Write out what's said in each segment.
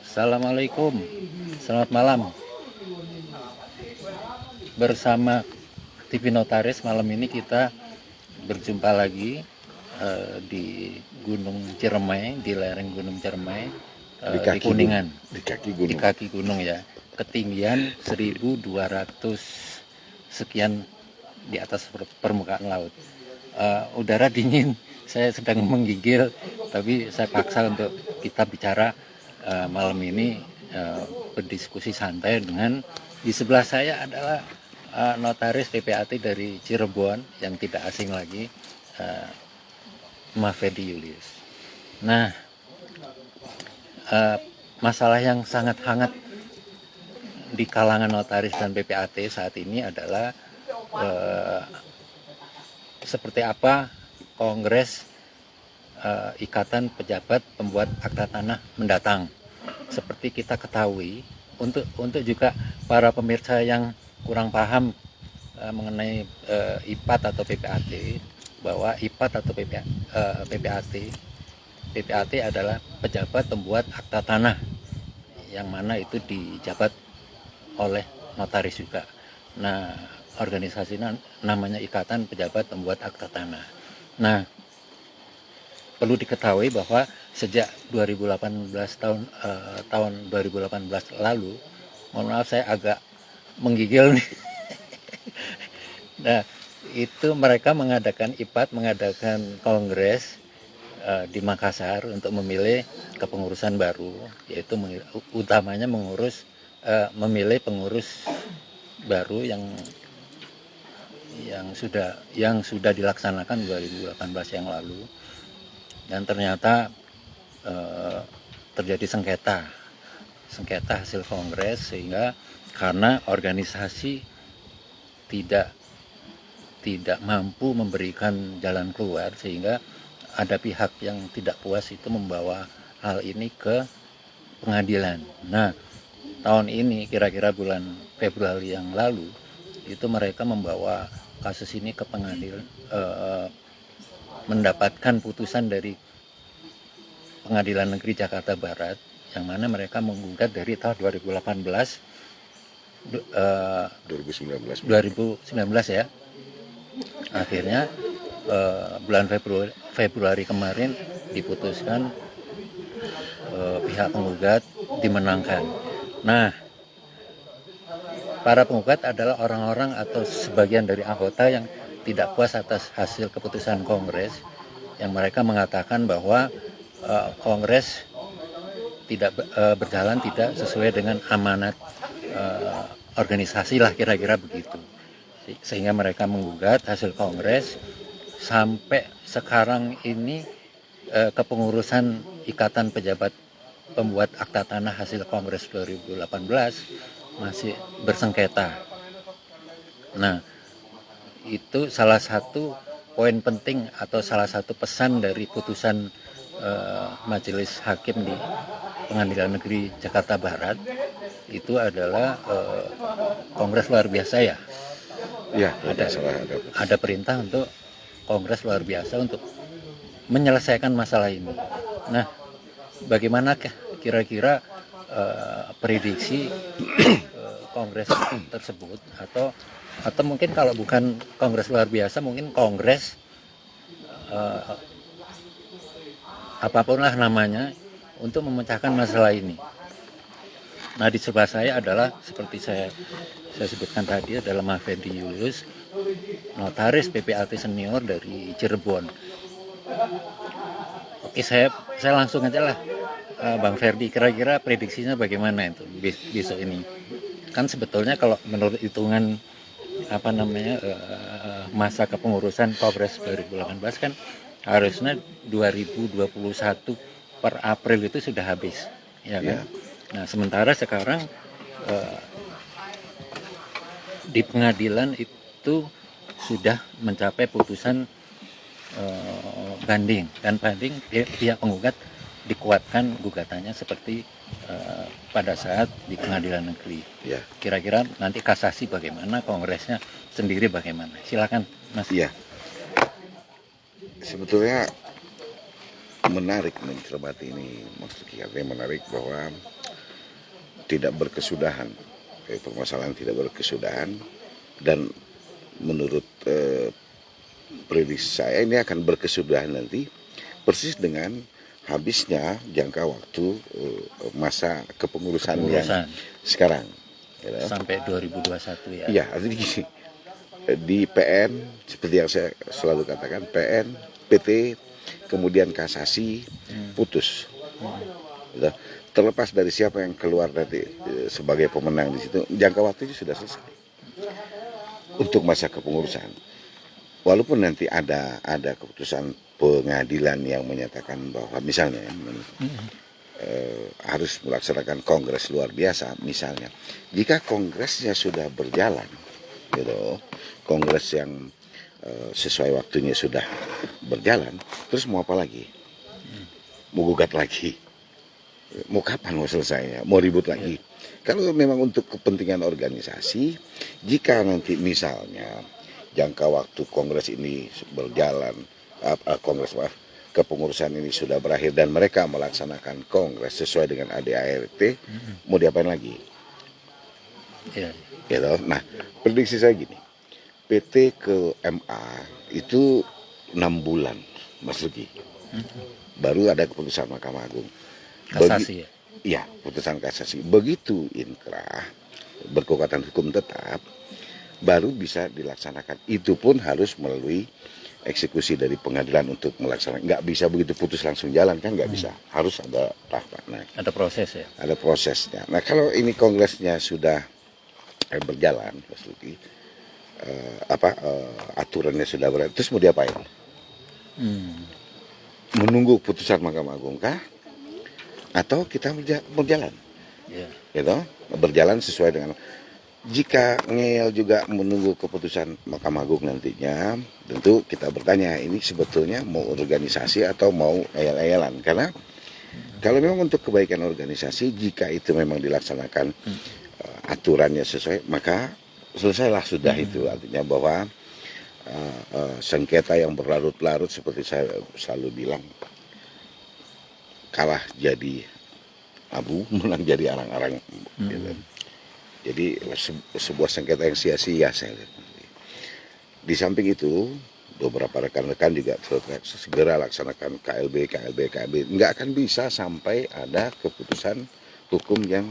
Assalamualaikum, selamat malam. Bersama TV Notaris malam ini kita berjumpa lagi di Gunung Ciremai, di lereng Gunung Ciremai, di Kuningan, di kaki gunung ya, ketinggian 1.200 sekian di atas permukaan laut. Udara dingin, saya sedang menggigil, tapi saya paksa untuk kita bicara malam ini, berdiskusi santai dengan di sebelah saya adalah notaris PPAT dari Cirebon yang tidak asing lagi, Mafedi Julius. Nah, masalah yang sangat hangat di kalangan notaris dan PPAT saat ini adalah seperti apa Kongres Ikatan Pejabat Pembuat Akta Tanah mendatang. Seperti kita ketahui, untuk juga para pemirsa yang kurang paham mengenai IPAT atau PPAT, bahwa IPAT atau PPAT adalah pejabat pembuat akta tanah, yang mana itu dijabat oleh notaris juga. Nah, organisasi namanya Ikatan Pejabat Pembuat Akta Tanah. Nah, perlu diketahui bahwa sejak 2018 tahun 2018 lalu, mohon maaf saya agak menggigil nih. Nah, itu mereka mengadakan mengadakan kongres di Makassar untuk memilih kepengurusan baru, yaitu utamanya memilih pengurus baru yang sudah dilaksanakan 2018 yang lalu. Dan ternyata terjadi sengketa hasil kongres, sehingga karena organisasi tidak mampu memberikan jalan keluar, sehingga ada pihak yang tidak puas itu membawa hal ini ke pengadilan. Nah, tahun ini kira-kira bulan Februari yang lalu itu mereka membawa kasus ini ke pengadilan, mendapatkan putusan dari Pengadilan Negeri Jakarta Barat, yang mana mereka menggugat dari tahun 2019 ya. Akhirnya bulan Februari kemarin diputuskan, pihak penggugat dimenangkan. Nah, para penggugat adalah orang-orang atau sebagian dari anggota yang tidak puas atas hasil keputusan Kongres, yang mereka mengatakan bahwa Kongres tidak berjalan tidak sesuai dengan amanat organisasi lah, kira-kira begitu. Sehingga mereka menggugat hasil Kongres. Sampai sekarang ini kepengurusan Ikatan Pejabat Pembuat Akta Tanah hasil Kongres 2018 masih bersengketa. Nah, itu salah satu poin penting atau salah satu pesan dari putusan Majelis Hakim di Pengadilan Negeri Jakarta Barat itu adalah kongres luar biasa ya. Ya, ada perintah untuk kongres luar biasa untuk menyelesaikan masalah ini. Nah, bagaimana kira-kira prediksi kongres tersebut, atau mungkin kalau bukan kongres luar biasa, mungkin kongres apapun lah namanya, untuk memecahkan masalah ini. Nah, di sebelah saya adalah seperti saya sebutkan tadi, adalah Mafedi Julius, notaris PPAT senior dari Cirebon. Oke, saya langsung aja lah, Bang Ferdi, kira-kira prediksinya bagaimana itu besok ini? Kan sebetulnya kalau menurut hitungan masa kepengurusan Kongres 2018 kan harusnya 2021 per April itu sudah habis, ya kan? Nah, sementara sekarang di pengadilan itu sudah mencapai putusan banding, dan banding pihak penggugat dikuatkan gugatannya seperti pada saat di pengadilan negeri. Kira-kira nanti kasasi bagaimana, kongresnya sendiri bagaimana? Silakan, Mas. Iya. Sebetulnya menarik mencermati ini, maksudnya menarik bahwa tidak berkesudahan, permasalahan tidak berkesudahan, dan menurut prediksi saya ini akan berkesudahan nanti persis dengan habisnya jangka waktu masa kepengurusan yang sekarang. Sampai 2021 ya. Iya, artinya gini, di PN seperti yang saya selalu katakan, PN, PT, kemudian kasasi, putus. Gitu. Terlepas dari siapa yang keluar nanti sebagai pemenang di situ, jangka waktunya sudah selesai untuk masa kepengurusan. Walaupun nanti ada keputusan pengadilan yang menyatakan bahwa misalnya harus melaksanakan kongres luar biasa misalnya. Jika kongresnya sudah berjalan, gitu, kongres yang sesuai waktunya sudah berjalan, terus mau apa lagi? Mau gugat lagi? Mau kapan mau selesai? Mau ribut lagi? Kalau memang untuk kepentingan organisasi, jika nanti misalnya jangka waktu kongres ini berjalan, kepengurusan ini sudah berakhir dan mereka melaksanakan kongres sesuai dengan ADART, mau diapain lagi? Gitu. Nah, prediksi saya gini, PT ke MA itu 6 bulan, Mas Luki, baru ada keputusan Mahkamah Agung. Kasasi ya? Iya, putusan kasasi. Begitu inkrah, berkekuatan hukum tetap, baru bisa dilaksanakan. Itu pun harus melalui eksekusi dari pengadilan untuk melaksanakan. Nggak bisa begitu putus langsung jalan, kan nggak bisa. Harus ada tahapan. Nah, ada proses ya? Ada prosesnya. Nah, kalau ini kongresnya sudah berjalan, Mas Luki, aturannya sudah berjalan, terus mau diapain? Menunggu putusan Mahkamah Agung kah? Atau kita berjalan? Gitu, berjalan sesuai dengan. Jika ngeyel juga menunggu keputusan Mahkamah Agung nantinya, tentu kita bertanya, ini sebetulnya mau organisasi atau mau eyel-eyelan? Karena kalau memang untuk kebaikan organisasi, jika itu memang dilaksanakan aturannya sesuai, maka selesailah sudah itu. Artinya bahwa sengketa yang berlarut-larut seperti saya selalu bilang, kalah jadi abu, menang jadi arang-arang. Gitu. Jadi sebuah sengketa yang sia-sia saya lihat. Di samping itu, beberapa rekan-rekan juga segera laksanakan KLB. Nggak akan bisa sampai ada keputusan hukum yang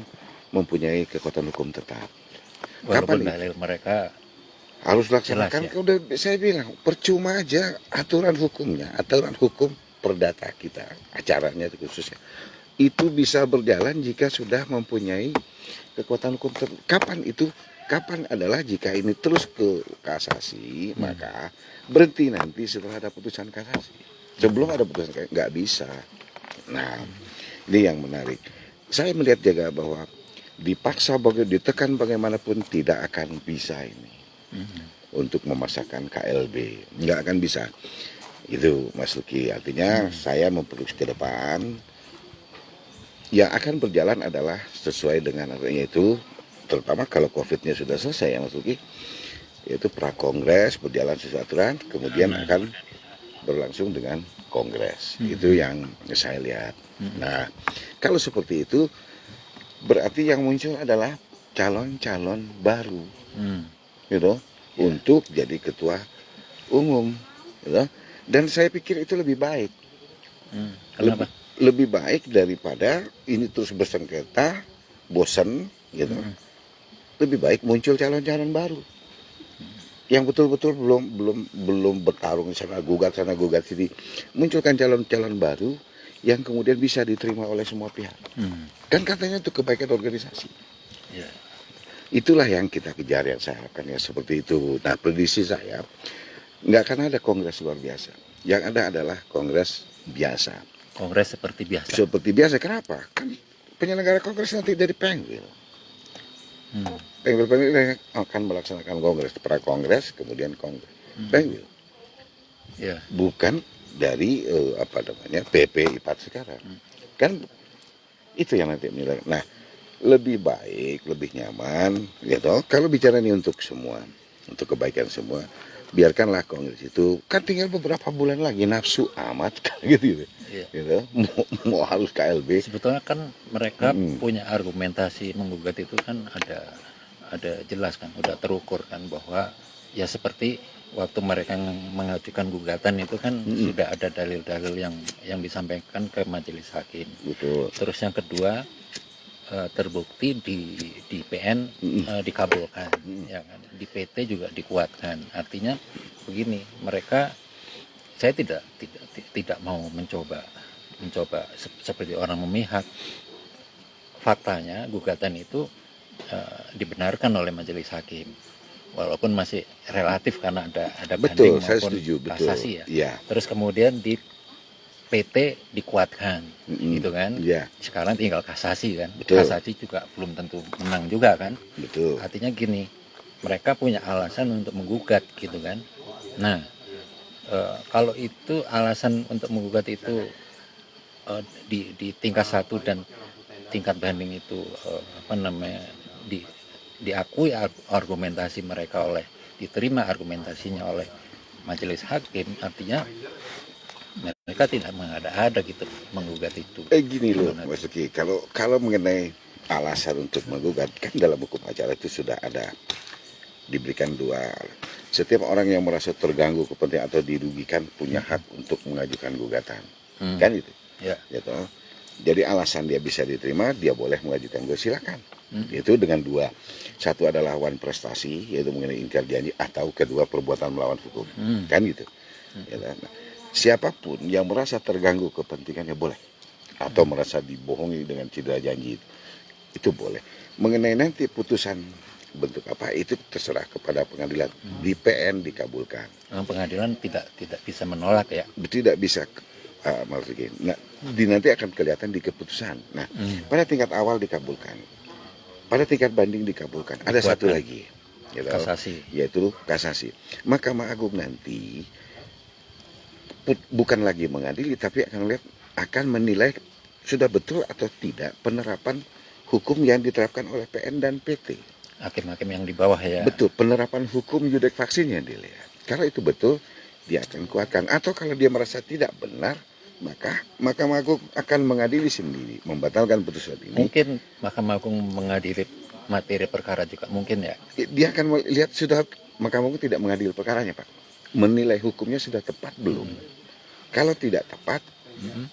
mempunyai kekuatan hukum tetap. Walaupun dalil mereka harus laksanakan. Ya? Udah saya bilang, percuma aja aturan hukumnya, aturan hukum perdata kita, acaranya khususnya. Itu bisa berjalan jika sudah mempunyai kekuatan hukum. Kapan itu? Kapan adalah jika ini terus ke kasasi, maka berhenti nanti setelah ada putusan kasasi. Sebelum ada putusan kasasi, nggak bisa. Nah, ini yang menarik. Saya melihat juga bahwa dipaksa, ditekan bagaimanapun tidak akan bisa ini untuk memasakkan KLB. Nggak akan bisa. Itu Mas Luki, artinya saya memproduksi ke depan yang akan berjalan adalah sesuai dengan artinya itu, terutama kalau COVID-nya sudah selesai ya Mas Luki, yaitu prakongres berjalan sesuai aturan, kemudian akan berlangsung dengan kongres. Itu yang saya lihat. Nah, kalau seperti itu berarti yang muncul adalah calon-calon baru, gitu, untuk jadi ketua umum, gitu. Dan saya pikir itu lebih baik. Kenapa? Lebih baik daripada ini terus bersengketa, bosan, gitu. Lebih baik muncul calon-calon baru yang betul-betul belum bertarung sana gugat sini. Munculkan calon-calon baru yang kemudian bisa diterima oleh semua pihak. Kan katanya untuk kebaikan organisasi. Itulah yang kita kejar, yang saya harapkan ya seperti itu. Nah, prediksi saya nggak akan ada kongres luar biasa. Yang ada adalah kongres biasa. Kongres seperti biasa. Seperti biasa. Kenapa? Kan penyelenggara kongres nanti dari Penwil. Penwil akan melaksanakan kongres, pra-kongres, kemudian kongres. Penwil. Bukan dari PP IPAT sekarang. Kan itu yang nanti menilai. Nah, lebih baik, lebih nyaman, gitu. Kalau bicara ini untuk semua, untuk kebaikan semua, biarkanlah Kongres itu, kan tinggal beberapa bulan lagi, nafsu amat kan gitu. Iya. Gitu. Mau harus KLB. Sebetulnya kan mereka Mm-mm. punya argumentasi menggugat itu kan ada jelas kan, udah terukur kan bahwa ya seperti waktu mereka mengajukan gugatan itu kan sudah ada dalil-dalil yang disampaikan ke majelis hakim. Betul. Terus yang kedua terbukti di PN dikabulkan, ya kan. Di PT juga dikuatkan. Artinya begini, mereka saya tidak mau mencoba seperti orang memihak. Faktanya gugatan itu dibenarkan oleh majelis hakim, walaupun masih relatif karena ada Betul, banding saya maupun setuju, betul. kasasi ya. Iya. Terus kemudian di PT dikuatkan, gitu kan. Iya. Sekarang tinggal kasasi kan. Betul. Kasasi juga belum tentu menang juga kan. Betul. Artinya gini, mereka punya alasan untuk menggugat gitu kan. Nah, kalau itu alasan untuk menggugat itu di tingkat 1 dan tingkat banding itu diakui argumentasi mereka diterima argumentasinya oleh majelis hakim, artinya mereka tidak mengada-ada gitu menggugat itu. Gini loh Mas Uki, kalau mengenai alasan untuk menggugat, kan dalam hukum acara itu sudah ada diberikan dua. Setiap orang yang merasa terganggu kepentingan atau dirugikan punya hak untuk mengajukan gugatan, kan itu. Ya. Gitu. Jadi alasan dia bisa diterima, dia boleh mengajukan gugatan, silakan. Itu dengan dua. Satu adalah lawan prestasi, yaitu mengenai ingkar janji, atau kedua perbuatan melawan hukum, kan gitu. Gitu. Nah, siapapun yang merasa terganggu kepentingannya boleh, atau merasa dibohongi dengan cedera janji itu boleh. Mengenai nanti putusan bentuk apa itu terserah kepada pengadilan. Di PN dikabulkan. Pengadilan tidak bisa menolak ya. Tidak bisa. Nah, nanti akan kelihatan di keputusan. Nah, pada tingkat awal dikabulkan, pada tingkat banding dikabulkan. Ada satu lagi, gitu, kasasi, yaitu kasasi. Mahkamah Agung nanti bukan lagi mengadili, tapi akan menilai sudah betul atau tidak penerapan hukum yang diterapkan oleh PN dan PT. Hakim-hakim yang di bawah ya. Betul, penerapan hukum judek vaksin yang dilihat. Kalau itu betul, dia akan kuatkan. Atau kalau dia merasa tidak benar, maka Mahkamah Agung akan mengadili sendiri, membatalkan putusan ini. Mungkin Mahkamah Agung mengadili materi perkara juga, mungkin ya. Dia akan melihat sudah Mahkamah Agung tidak mengadili perkaranya, Pak. Menilai hukumnya sudah tepat belum. Kalau tidak tepat,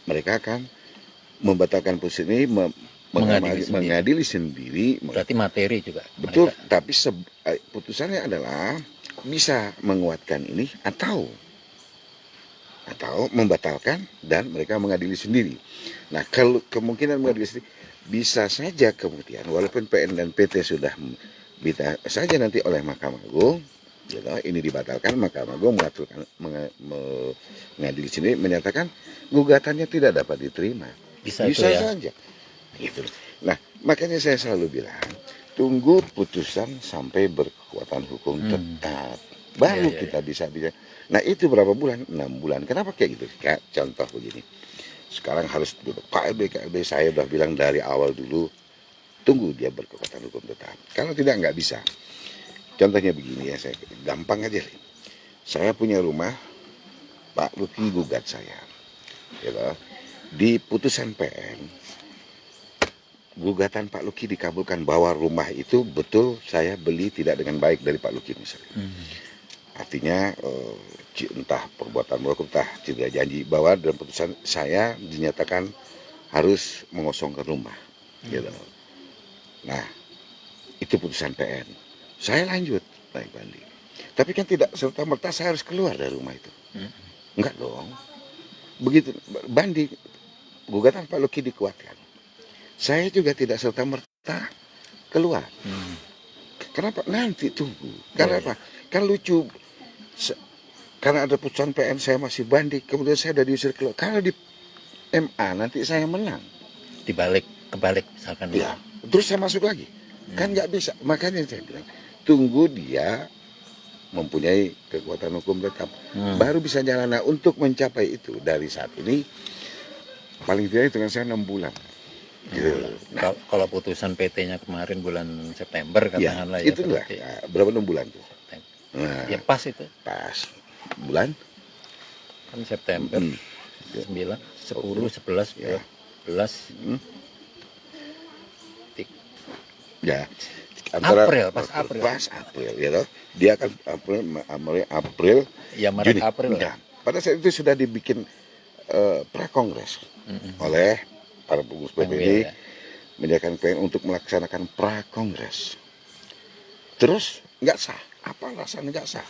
mereka akan membatalkan putusan ini, mengadili sendiri. Berarti materi juga. Betul, mereka. Tapi putusannya adalah bisa menguatkan ini atau membatalkan dan mereka mengadili sendiri. Nah, kalau kemungkinan mengadili sendiri bisa saja kemudian walaupun PN dan PT sudah bisa saja nanti oleh Mahkamah Agung, gitu, ini dibatalkan, Mahkamah Agung mengadili sendiri, menyatakan gugatannya tidak dapat diterima. Bisa ya? Saja. Gitu. Nah, makanya saya selalu bilang, tunggu putusan sampai berkekuatan hukum tetap. Baru kita bisa. Nah, itu berapa bulan? 6 bulan. Kenapa kayak gitu? Kayak contoh begini. Sekarang harus KLB, saya udah bilang dari awal dulu, tunggu dia berkekuatan hukum tetap. Kalau tidak, nggak bisa. Contohnya begini ya, saya gampang aja. Saya punya rumah, Pak Luki gugat saya. Gitu. Di putusan PN, gugatan Pak Luki dikabulkan bahwa rumah itu betul saya beli tidak dengan baik dari Pak Luki misalnya. Artinya entah perbuatan melakukan, entah cedera janji, bahwa dalam putusan saya dinyatakan harus mengosongkan rumah. Gitu. Nah, itu putusan PN. Saya lanjut naik banding. Tapi kan tidak serta-merta saya harus keluar dari rumah itu. Enggak dong. Begitu banding, gugatan Pak Luki dikuatkan. Saya juga tidak serta-merta keluar. Kenapa? Nanti tunggu. Karena apa? Kan lucu. Karena ada putusan PN saya masih banding, kemudian saya sudah diusir keluar. Kalau di MA nanti saya menang. Kebalik misalkan. Ya. Terus saya masuk lagi. Kan nggak bisa. Makanya saya bilang, tunggu dia mempunyai kekuatan hukum tetap. Baru bisa jalan. Nah, untuk mencapai itu dari saat ini, paling tidak dengan saya 6 bulan. Nah, kalau putusan PT-nya kemarin bulan September katakanlah ya. Itu lah. Ya, berapa 6 bulan tuh? Nah, Ya pas itu. pas bulan Kan September Hmm. 9, 10, 11, Ya. 12, Hmm. tik- Ya, Pas April. pas April, ya toh. Dia akan April, Ya Maret Juni. April lah. Ya, pada saat itu sudah dibikin prakongres oleh para pengurus Panwil PBB ya. menyatakan plan untuk melaksanakan prakongres. Terus nggak sah. Apa alasan nggak sah?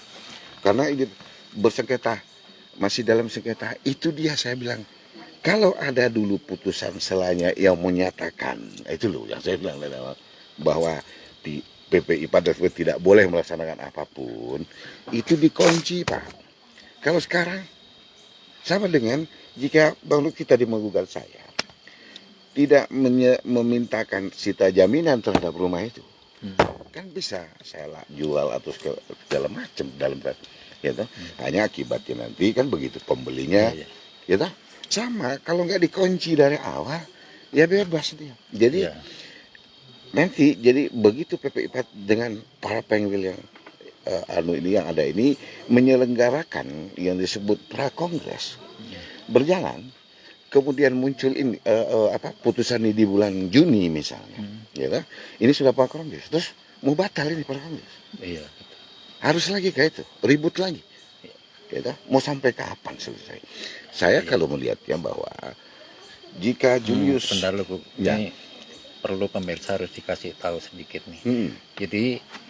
Karena ini bersengketa, masih dalam sengketa. Itu dia saya bilang, kalau ada dulu putusan selanya yang menyatakan, itu loh yang saya bilang dari awal, bahwa di PPI pada tidak boleh melaksanakan apapun, itu dikunci Pak. Kalau sekarang sama dengan jika Bang Lut kita menggugat saya, tidak memintakan sita jaminan terhadap rumah itu, kan bisa saya jual atau segala macam dalam ya toh. Hanya akibatnya nanti kan begitu pembelinya, Iya, ya toh. Sama kalau nggak dikunci dari awal, ya bebas dia. Jadi iya. nanti jadi begitu PPI dengan para pengwil yang ini yang ada ini menyelenggarakan yang disebut prakongres berjalan, kemudian muncul ini putusan ini di bulan Juni misalnya, ya kan? Ini sudah prakongres, terus mau batal ini prakongres, Iya. harus lagi kayak itu, ribut lagi, ya kan? Mau sampai kapan selesai? Saya kalau melihatnya bahwa jika Julius, Sebentar lu, Bu. ya, Ini perlu pemirsa harus dikasih tahu sedikit nih. hmm, Jadi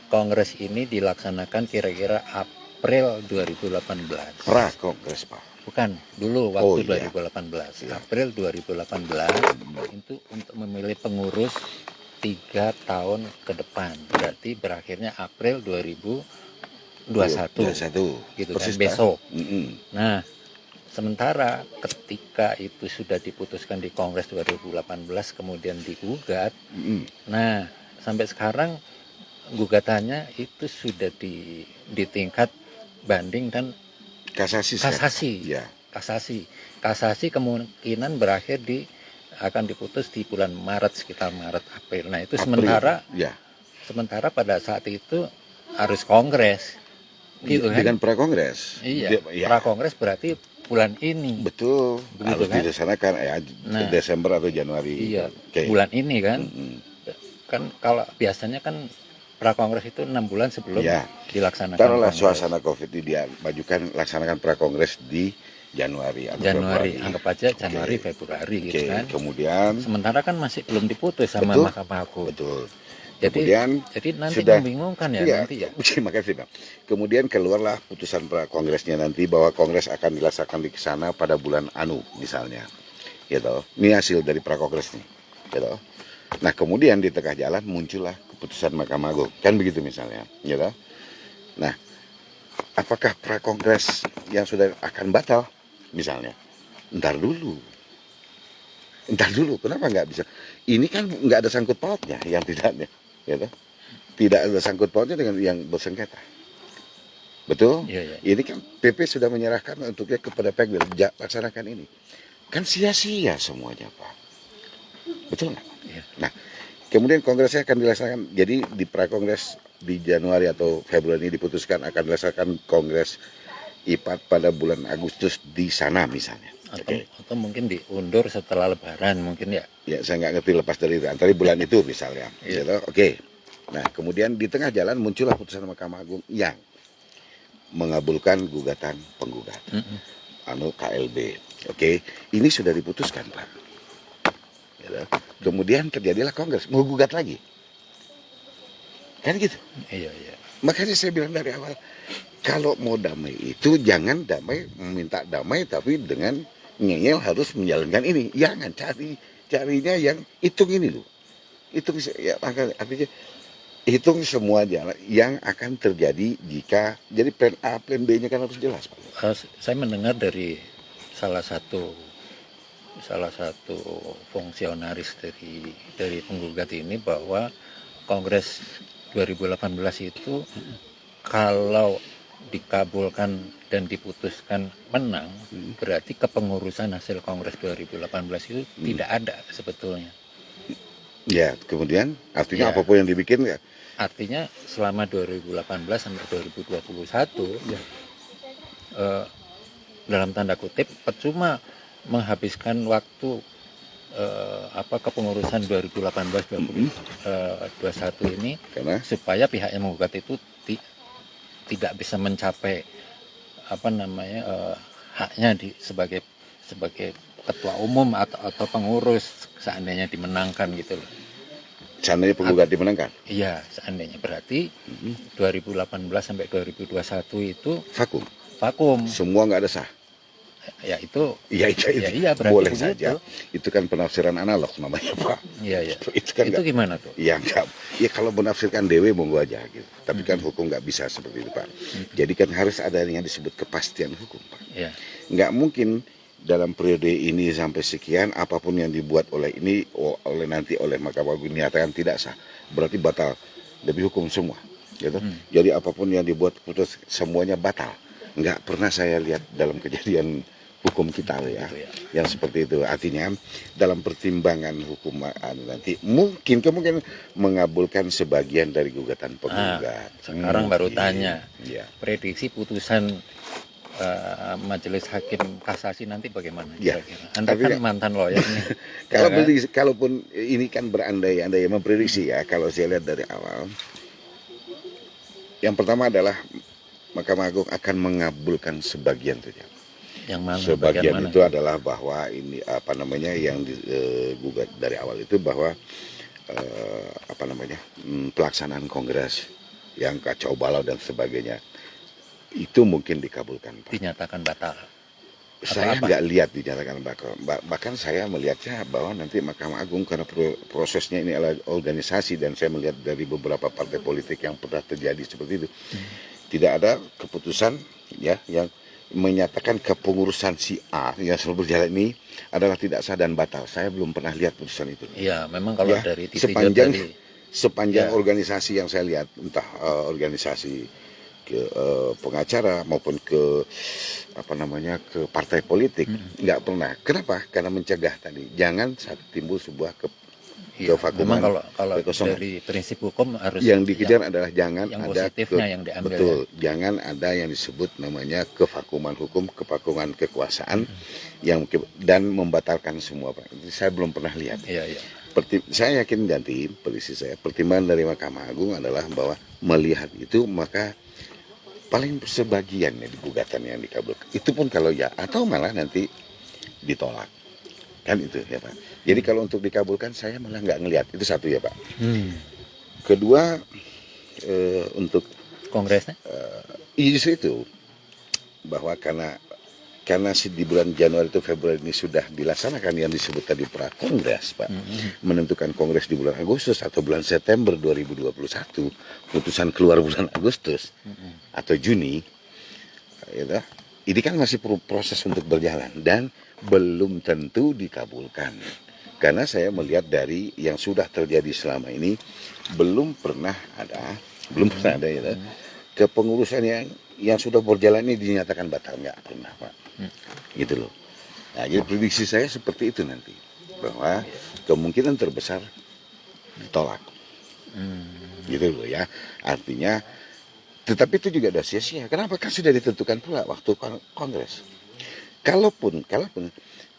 kongres ini dilaksanakan kira-kira April 2018. prakongres Pak, Bukan, dulu Oh, waktu iya. 2018. Iya. April 2018 itu untuk memilih pengurus 3 tahun ke depan. Berarti berakhirnya April 2021. 21, Gitu kan, persis Pak. besok. Mm-mm. Nah, sementara ketika itu sudah diputuskan di Kongres 2018 kemudian digugat. Mm-mm. Nah, sampai sekarang gugatannya itu sudah di tingkat banding dan Kasasi sekarang. kasasi. Ya. Kasasi kemungkinan berakhir akan diputus di bulan Maret, sekitar Maret April. Nah, itu April. Ya. sementara pada saat itu harus kongres. Gitu kan? Dengan prakongres. Iya. Ya. Prakongres berarti bulan ini. Betul. Begitu Harus kan? dilaksanakan Nah, Desember atau Januari. Iya. Oke. Bulan ini kan. Mm-mm. Kan kalau biasanya kan prakongres itu 6 bulan sebelum Ya. dilaksanakan Taruhlah kongres. suasana COVID ini dia majukan laksanakan prakongres di Januari atau Januari, Februari. anggap aja Januari, Februari Oke. gitu kan. Kemudian Sementara kan masih belum diputus sama Betul. Mahkamah Agung. betul. Jadi, Kemudian jadi nanti sudah membingungkan ya Iya, nanti ya. terima kasih Bang. Kemudian keluarlah putusan kongresnya nanti bahwa kongres akan dilaksanakan di sana pada bulan Anu misalnya, gitu. Ini hasil dari prakongres nih, gitu. Nah kemudian di tengah jalan muncullah keputusan Mahkamah Agung, kan begitu misalnya, gitu. Nah, apakah prakongres yang sudah akan batal, misalnya? Ntar dulu, kenapa nggak bisa? Ini kan nggak ada sangkut pautnya yang tidaknya, gitu. Tidak ada sangkut pautnya dengan yang bersengketa. Betul? Iya, iya. Ini kan PP sudah menyerahkan untuknya kepada Pegwil, laksanakan ini. Kan sia-sia semuanya, Pak. Betul nggak? Iya. Nah, kemudian kongresnya akan dilaksanakan. Jadi di prakongres di Januari atau Februari ini diputuskan akan dilaksanakan kongres IPAT pada bulan Agustus di sana misalnya. Atau mungkin diundur setelah Lebaran mungkin ya. Ya, saya nggak ngerti lepas dari itu. Antara bulan itu misalnya. Iya. Gitu. Oke. Nah, kemudian di tengah jalan muncullah putusan Mahkamah Agung yang mengabulkan gugatan penggugat. KLB. Oke. Ini sudah diputuskan, Pak. Gitu. Kemudian terjadilah kongres, mau gugat lagi. Kan gitu. Iya, iya. Makanya saya bilang dari awal, kalau mau damai itu jangan damai, meminta damai tapi dengan ngeyel harus menjalankan ini. Jangan carinya yang hitung ini loh. Hitung ya artinya hitung semua jalan yang akan terjadi jika jadi plan A, plan B-nya kan harus jelas, Pak. Saya mendengar dari salah satu fungsionaris dari penggugat ini bahwa Kongres 2018 itu kalau dikabulkan dan diputuskan menang, berarti kepengurusan hasil Kongres 2018 itu tidak ada sebetulnya. Ya, kemudian artinya Ya, apapun yang dibikin ya. artinya selama 2018 sampai 2021 Ya. eh, dalam tanda kutip percuma menghabiskan waktu kepengurusan 2018-2021 ini Karena supaya pihak yang menggugat itu tidak bisa mencapai haknya sebagai ketua umum atau pengurus seandainya dimenangkan gitu loh. seandainya penggugat dimenangkan. Iya, seandainya berarti 2018 sampai 2021 itu Vakum. vakum. Semua nggak ada sah. Ya itu. Ya itu, Iya, berarti boleh begitu saja. Itu kan penafsiran analog namanya, Pak. Iya, iya. Itu kan Itu gimana tuh? ya enggak. Ya kalau menafsirkan dewe monggo aja gitu. Tapi kan hukum nggak bisa seperti itu, Pak. Jadi kan harus ada yang disebut kepastian hukum, Pak. Iya. Nggak mungkin dalam periode ini sampai sekian apapun yang dibuat oleh ini nanti oleh Mahkamah Agung dinyatakan tidak sah. Berarti batal demi hukum semua, gitu. Jadi apapun yang dibuat putus semuanya batal. Nggak pernah saya lihat dalam kejadian hukum kita ya, yang seperti itu. Artinya dalam pertimbangan hukum nanti kemungkinan mengabulkan sebagian dari gugatan penggugat. Sekarang baru tanya, ya. prediksi putusan Majelis Hakim Kasasi nanti bagaimana Ya. kira-kira? Anda kan mantan lawyer nih. Kalaupun ini kan berandai-andai memprediksi ya, kalau saya lihat dari awal, yang pertama adalah Mahkamah Agung akan mengabulkan sebagian saja. Yang mana? Sebagian itu adalah bahwa ini yang digugat dari awal itu bahwa pelaksanaan kongres yang kacau balau dan sebagainya itu mungkin dikabulkan, Pak. Dinyatakan batal. Saya nggak lihat dinyatakan batal. Bahkan saya melihatnya bahwa nanti Mahkamah Agung karena prosesnya ini adalah organisasi dan saya melihat dari beberapa partai politik yang pernah terjadi seperti itu. Tidak ada keputusan ya yang menyatakan kepengurusan si A yang selalu berjalan ini adalah tidak sah dan batal. Saya belum pernah lihat putusan itu. Iya, memang kalau ya, dari sepanjang organisasi yang saya lihat, entah organisasi ke pengacara maupun ke ke partai politik, nggak pernah. Kenapa? Karena mencegah tadi. Jangan timbul sebuah memang kalau dari prinsip hukum harus yang dikejar adalah jangan yang ada yang diambil. Betul, jangan ada yang disebut namanya kevakuman hukum, kevakuman kekuasaan dan membatalkan semua, Pak. Saya belum pernah lihat. Iya, iya. Saya yakin nanti pertimbangan dari Mahkamah Agung adalah bahwa melihat itu maka paling sebagian di gugatan yang dikabulkan. Itu pun kalau ya atau malah nanti ditolak. Kan itu ya, Pak. Jadi kalau untuk dikabulkan saya malah nggak ngelihat. Itu satu ya, Pak. Kedua untuk kongresnya isu itu bahwa karena di bulan Januari itu Februari ini sudah dilaksanakan yang disebut tadi prakongres, Pak. Menentukan kongres di bulan Agustus atau bulan September 2021, putusan keluar bulan Agustus atau Juni. Ya, ini kan masih proses untuk berjalan dan belum tentu dikabulkan. Karena saya melihat dari yang sudah terjadi selama ini belum pernah ada ya, kepengurusan yang sudah berjalan ini dinyatakan batal, nggak pernah, Pak. Gitu loh. Nah, jadi prediksi saya seperti itu nanti, bahwa kemungkinan terbesar ditolak. Gitu loh ya. Artinya, tetapi itu juga ada sia-sia. Kenapa? Kan sudah ditentukan pula waktu kongres. Kalaupun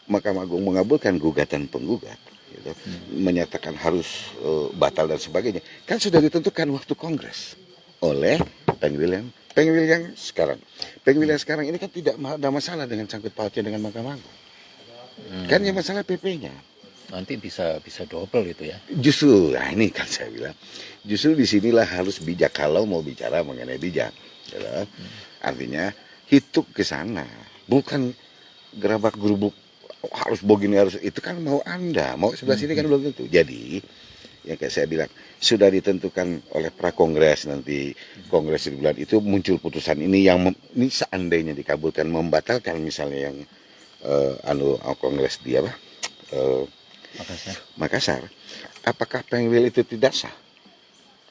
Mahkamah Agung mengabulkan gugatan penggugat, gitu, menyatakan harus batal dan sebagainya, kan sudah ditentukan waktu kongres oleh Pengwil yang sekarang. Pengwil yang sekarang ini kan tidak ada masalah dengan sangkut pautnya dengan Mahkamah Agung. Kan yang masalah PP-nya. Nanti bisa double itu ya. Justru, nah ini kan saya bilang, justru disinilah harus bijak kalau mau bicara mengenai bijak. Gitu. Artinya hitung ke sana, bukan gerabak gerubuk harus begini harus itu kan mau Anda, mau sebelah sini kan belum tentu. Jadi yang kayak saya bilang sudah ditentukan oleh prakongres nanti kongres di bulan itu muncul putusan ini yang ini seandainya dikabulkan membatalkan misalnya yang kongres dia Makassar. Apakah Pengwil itu tidak sah?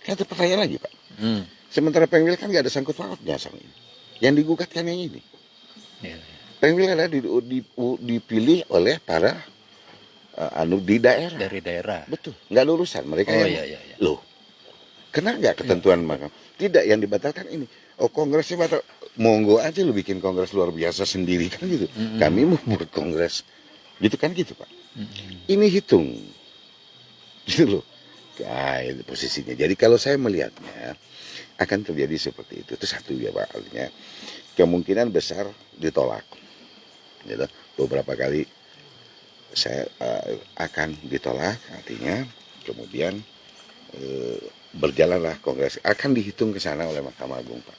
Kan itu pertanyaan lagi, Pak. Sementara Pengwil kan nggak ada sangkut pautnya sama ini. Yang digugatkan yang ini. Pengwil adalah dipilih oleh para di daerah. Dari daerah. Betul, nggak lulusan mereka Oh yang iya iya iya. loh. Kena nggak ketentuan maka? Tidak, yang dibatalkan ini. Oh, kongresnya batal. Monggo aja lu bikin kongres luar biasa sendiri kan gitu. Kami mau buat kongres gitu kan gitu Pak. Ini hitung gitu loh. Nah, itu posisinya. Jadi kalau saya melihatnya akan terjadi seperti itu satu ya Pak. Artinya kemungkinan besar ditolak. Gitu. Beberapa kali saya akan ditolak, artinya kemudian berjalanlah kongres, akan dihitung ke sana oleh Mahkamah Agung Pak.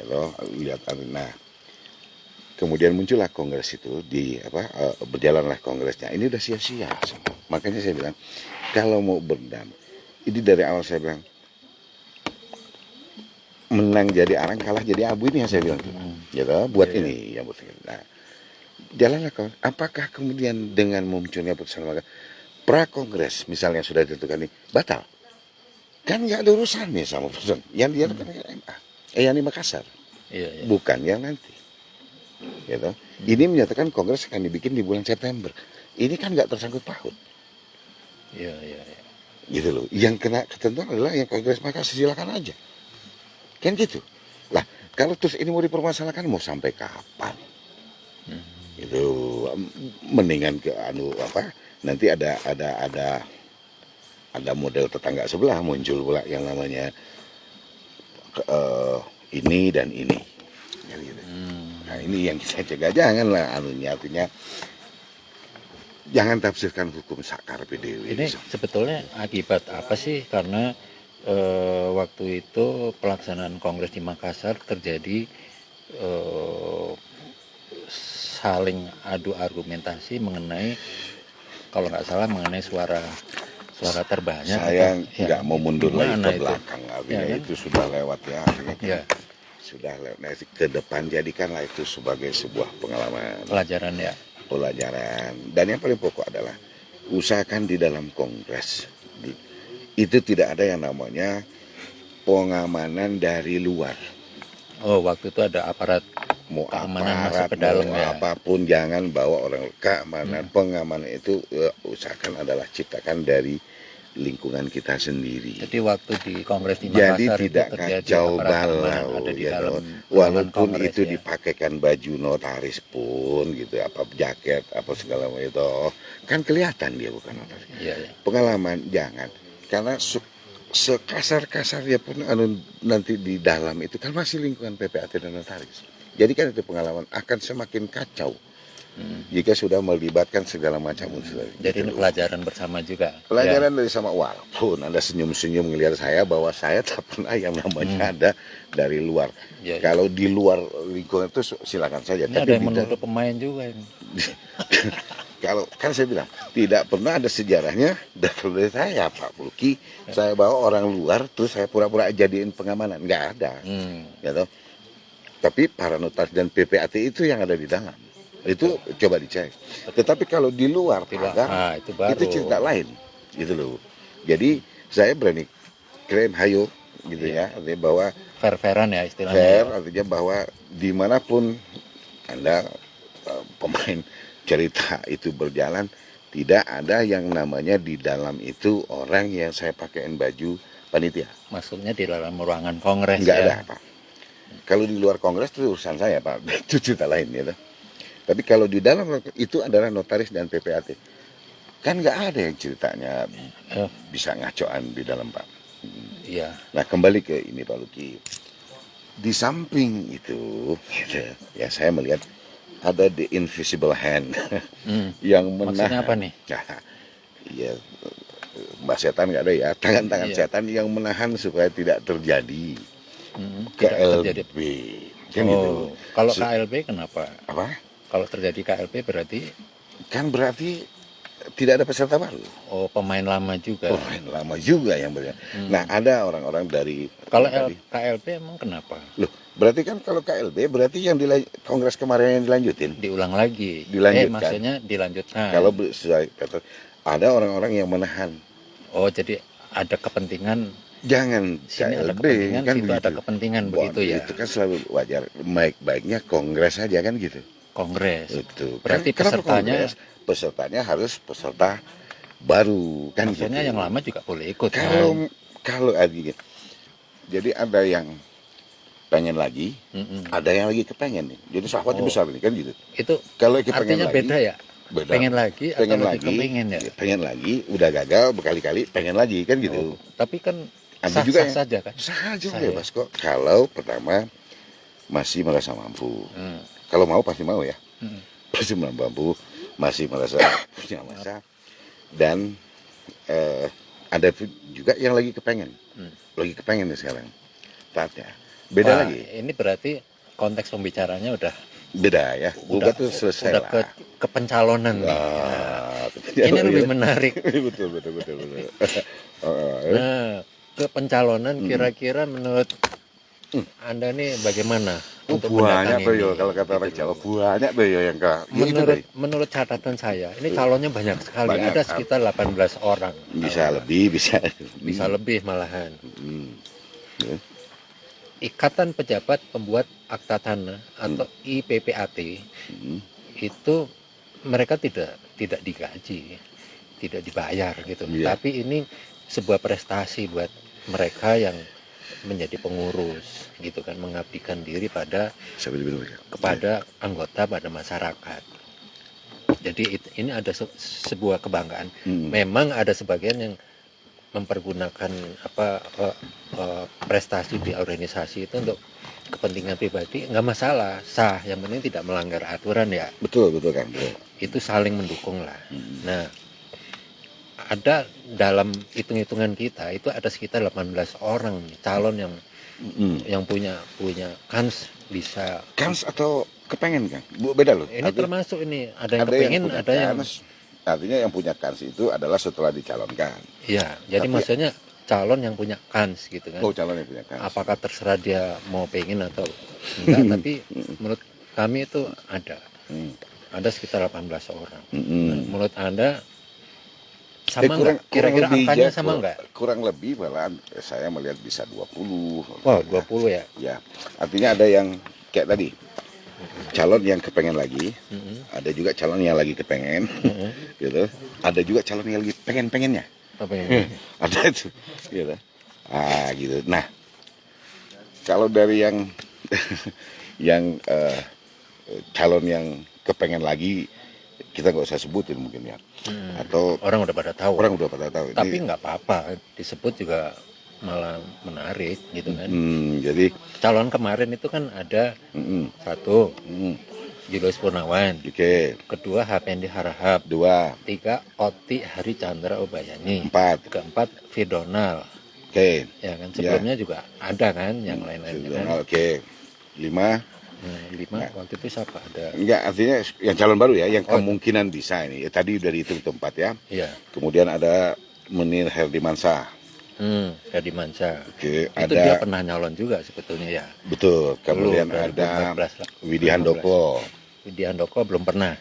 Kalau lihat, nah kemudian muncullah kongres itu berjalanlah kongresnya. Ini udah sia-sia semua. Makanya saya bilang kalau mau berdamai, ini dari awal saya bilang menang jadi arang, kalah jadi abu, ini yang saya bilang. Gitu, buat ini yang buat ini. Nah, jalanlah kongres. Apakah kemudian dengan munculnya putusan maka pra kongres misalnya sudah ditentukan ini batal? Kan nggak ada urusannya sama putusan. Yang dia kan MA, yang di Makassar, bukan yang nanti. Gitu. Ini menyatakan kongres akan dibikin di bulan September. Ini kan nggak tersangkut paut. Iya. Gitu loh. Yang kena ketentuan adalah yang kongres Makassar, silakan aja. Kan gitu. Lah, kalau terus ini mau dipermasalahkan mau sampai kapan? Itu mendingan ke nanti ada model tetangga sebelah muncul pula yang namanya ini dan ini. Gitu. Nah, ini yang kita cegah, janganlah artinya jangan tafsirkan hukum sakar PDW. Ini sebetulnya akibat apa sih? Karena waktu itu pelaksanaan kongres di Makassar terjadi saling adu argumentasi mengenai, kalau nggak salah mengenai suara terbanyak. Saya nggak mau mundur lagi ke belakang, artinya kan? itu sudah lewat ya, artinya sudah lewat. Nah, ke depan jadikanlah itu sebagai sebuah pengalaman, pelajaran. Dan yang paling pokok adalah usahakan di dalam kongres itu tidak ada yang namanya pengamanan dari luar. Oh, waktu itu ada aparat keamanan masuk ke dalam ya. Apapun jangan bawa orang keamanan. Pengamanan itu usahakan adalah ciptakan dari lingkungan kita sendiri. Jadi waktu di kongres di Makassar jadi tidak kacau balau walaupun itu dipakaikan baju notaris pun gitu, apa jaket apa segala macam itu kan kelihatan dia bukan notaris. Pengalaman jangan, karena sekasar-kasarnya pun nanti di dalam itu kan masih lingkungan PPAT dan notaris. Jadi kan itu pengalaman akan semakin kacau jika sudah melibatkan segala macam unsur. Jadi ini pelajaran bersama juga. Pelajaran dari sama, walaupun Anda senyum-senyum melihat saya bahwa saya tak pernah yang namanya ada dari luar. Kalau di luar lingkungan itu silakan saja. Ini ada yang menuduh pemain juga ini. Kalau kan saya bilang tidak pernah ada sejarahnya dari saya Pak Luki, saya bawa orang luar terus saya pura-pura jadiin pengamanan, nggak ada. Gitu. Tapi para notaris dan PPAT itu yang ada di dalam. Itu coba dicek. Tetapi kalau di luar pagar, itu cerita lain, gitu loh. Jadi saya berani klaim hayo, gitu ya, artinya bahwa fair-fairan ya istilahnya. Fair, artinya bahwa dimanapun Anda pemain cerita itu berjalan, tidak ada yang namanya di dalam itu orang yang saya pakaiin baju panitia. Maksudnya di dalam ruangan kongres. Nggak ada Pak. Kalau di luar kongres itu urusan saya Pak, itu cerita lain gitu. Tapi kalau di dalam itu adalah notaris dan PPAT. Kan nggak ada yang ceritanya bisa ngacoan di dalam Pak. Iya. Nah kembali ke ini Pak Luki. Di samping itu, gitu, ya saya melihat ada the invisible hand yang menahan. Maksudnya apa nih? Ya, Mbak Setan nggak ada ya, tangan-tangan setan yang menahan supaya tidak terjadi KLB. Kan gitu. Kalau KLB kenapa? Apa? Kalau terjadi KLB berarti? Kan berarti tidak ada peserta baru. Oh, pemain lama juga. Pemain lama juga yang berarti. Nah, ada orang-orang dari. Kalau KLB emang kenapa? Loh, berarti kan kalau KLB berarti yang kongres kemarin yang dilanjutin. Diulang lagi. Dilanjutkan. Maksudnya dilanjutkan. Kalau ada orang-orang yang menahan. Oh, jadi ada kepentingan. Jangan sini KLB, ada kepentingan, kan situ begitu. ada kepentingan begitu ya. Itu kan selalu wajar. Baik-baiknya kongres aja kan gitu. kongres. Itu. Berarti Kenapa pesertanya kongres? Pesertanya harus peserta baru kan maksudnya gitu. yang lama juga boleh ikut Kalau kan? kalau jadi ada yang pengen lagi, ada yang lagi kepengen nih. Jadi sahabatnya besar nih kan gitu. Itu Kalau kepengen artinya lagi, beda ya? beda. Pengen lagi atau Pengen lebih lagi, kepengen ya? pengen lagi, udah gagal berkali-kali, pengen lagi kan gitu. Tapi kan Ada juga sah-sah yang saja kan? sah aja Sah bebas kok. Kalau pertama masih merasa mampu. Kalau mau pasti mau ya. Pasti mampu, masih merasa punya masa. Dan ada juga yang lagi kepengen. Lagi kepengen nih sekarang. Saatnya. Beda Wah, lagi. ini berarti konteks pembicaranya udah Beda ya. Gugat tuh selesai udah lah. ke pencalonan nih. Ini lebih menarik. betul. Nah, ke pencalonan kira-kira menurut Anda nih bagaimana untuk Banyak mendatangi tuh ini? yo kalau kata orang Gitu Jawa, loh. banyak tuh yo yang enggak. Menurut catatan saya, ini calonnya banyak sekali. Banyak. Ada sekitar 18 orang. Bisa lebih, bisa. Bisa lebih malahan. Ya. Ikatan Pejabat Pembuat Akta Tanah atau IPPAT itu mereka tidak digaji, tidak dibayar gitu. Iya. Tapi ini sebuah prestasi buat mereka yang menjadi pengurus gitu kan, mengabdikan diri kepada anggota, pada masyarakat. Jadi ini ada sebuah kebanggaan. Memang ada sebagian yang mempergunakan prestasi di organisasi itu untuk kepentingan pribadi, nggak masalah, sah. Yang penting tidak melanggar aturan ya. Betul kan. Itu saling mendukung lah. Nah, ada dalam hitung-hitungan kita itu ada sekitar 18 orang calon yang punya kans bisa. Kans atau kepengen kan? Beda loh. Ini termasuk ini ada yang ada kepengen, yang ada yang artinya yang punya kans itu adalah setelah dicalonkan. Iya, jadi maksudnya calon yang punya kans gitu kan. Oh, calon yang punya kans. Apakah terserah dia mau pengen atau enggak, tapi menurut kami itu ada sekitar 18 orang. Nah, menurut Anda sama nggak? Kira-kira angkanya sama nggak? Kurang lebih malah saya melihat bisa 20. Wow, 20 ya? Ya, artinya ada yang kayak tadi, calon yang kepengen lagi, ada juga calon yang lagi kepengen, gitu. Ada juga calon yang lagi pengen-pengennya. Ada itu, gitu. Gitu. Nah, kalau dari yang calon yang kepengen lagi, kita nggak usah sebutin mungkin ya. Atau orang udah pada tahu. Tapi nggak apa-apa, disebut juga malah menarik gitu kan. Jadi calon kemarin itu kan ada satu Julius Purnawan, kedua Hapendi Harahap, 2, 3 Oti Hari Chandra Obayani, 4, keempat Fidonal, ya kan sebelumnya juga ada kan yang lain-lain kan. 5. Nah, 5 waktu itu siapa ada? Enggak, artinya yang calon baru ya, yang kemungkinan bisa ini. Tadi udah dihitung tempat ya. Iya. Kemudian ada Munir Herdimansyah. Herdimansyah. Itu ada dia pernah nyalon juga sebetulnya ya. Betul. Kemudian ada Widi Handoko. Widi Handoko belum pernah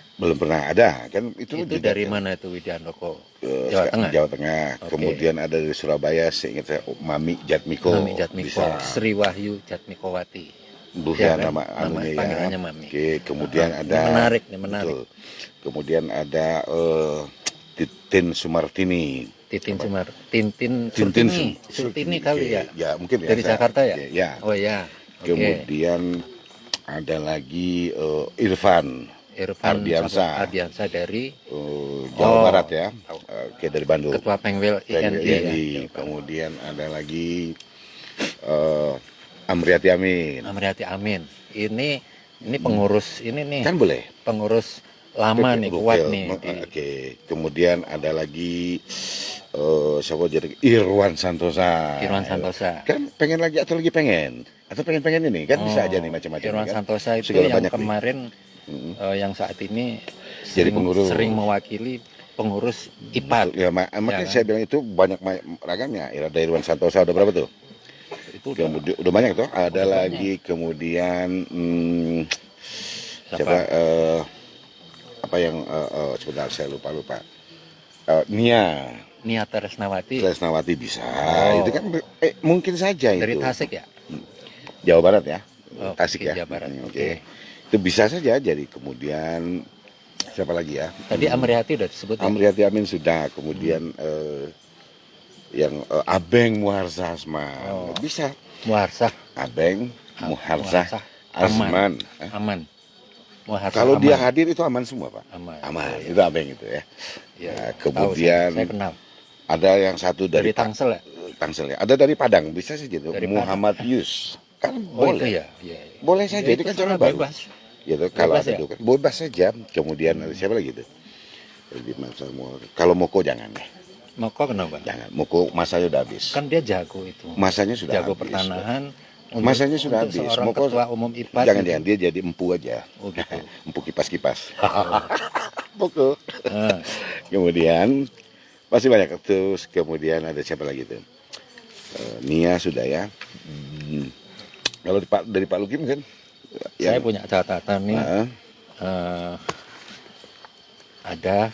ada kan itu dari mana itu Widi Handoko? Jawa Tengah. Kemudian ada dari Surabaya, seingat saya Mami Jatmiko. Sri Wahyu Jatmikowati. Ya, nama anunya panggilannya Mami. Kemudian ada menarik. Betul. Kemudian ada Titin Sumartini. Tintin Surtini kali ya. Ya, mungkin ya. Dari Jakarta ya? Ya. Oh ya. Kemudian ada lagi Irfan Ardiansyah dari Jawa Barat ya. Dari Bandung. Ketua Pengwil INI. Kemudian ada lagi Amriati Amin. Ini pengurus ini nih. Kan boleh. Pengurus lama nih, kuat nih. Kemudian ada lagi siapa jadi Irwan Santosa. Kan pengen lagi atau lagi pengen? Atau pengen ini kan bisa aja nih macam-macam. Irwan kan? Santosa itu yang kemarin yang saat ini jadi pengurus, sering mewakili pengurus IPAT. Ya, makanya saya bilang itu banyak ragamnya. Ada Irwan Santosa ada berapa tuh? Itu udah banyak tuh. Ada lagi kemudian siapa apa yang sebentar saya lupa Nia Tresnawati bisa. Itu kan mungkin saja dari itu Tasik ya, Jawa Barat ya. Tasik ya. Jawa Barat. Itu bisa saja jadi. Kemudian siapa lagi ya? Tadi Amriati udah disebut ya? Amriati Amin sudah. Kemudian yang Abeng Muharsa Asman. Oh. Bisa. Muharsah. Abeng Muharsa Aman. Asman. Aman. Muharsah Kalau aman. dia hadir itu aman semua, Pak. Aman. Aman. Ya, ya. Itu Abeng itu ya. Ya, Nah, tahu, kemudian saya kenal. ada yang satu Dari dari Tangsel ya? Tangsel ya. Ada dari Padang, bisa saja itu. Dari Muhammad Yus. Kan Oh itu boleh. ya? Ya, ya. Boleh saja, Ya, itu kan cara salah, baru. bebas. Gitu, kalau Bebas ada ya? itu kan bebas saja. Kemudian ada siapa lagi itu? Kalau Moko jangan deh. Moko kenapa? Jangan. Moko masanya udah habis. Kan dia jago itu. Masanya sudah Jago habis. pertanahan. Masanya sudah untuk habis. Seorang Moko ketua umum IPAT. jangan dia jadi empu aja. Oh gitu. Empu kipas-kipas. Moko. Nah, Kemudian masih banyak. Terus kemudian ada siapa lagi tuh? Nia sudah ya. Kalau dari Pak Lukim kan? saya punya catatan nih. Nah, Ada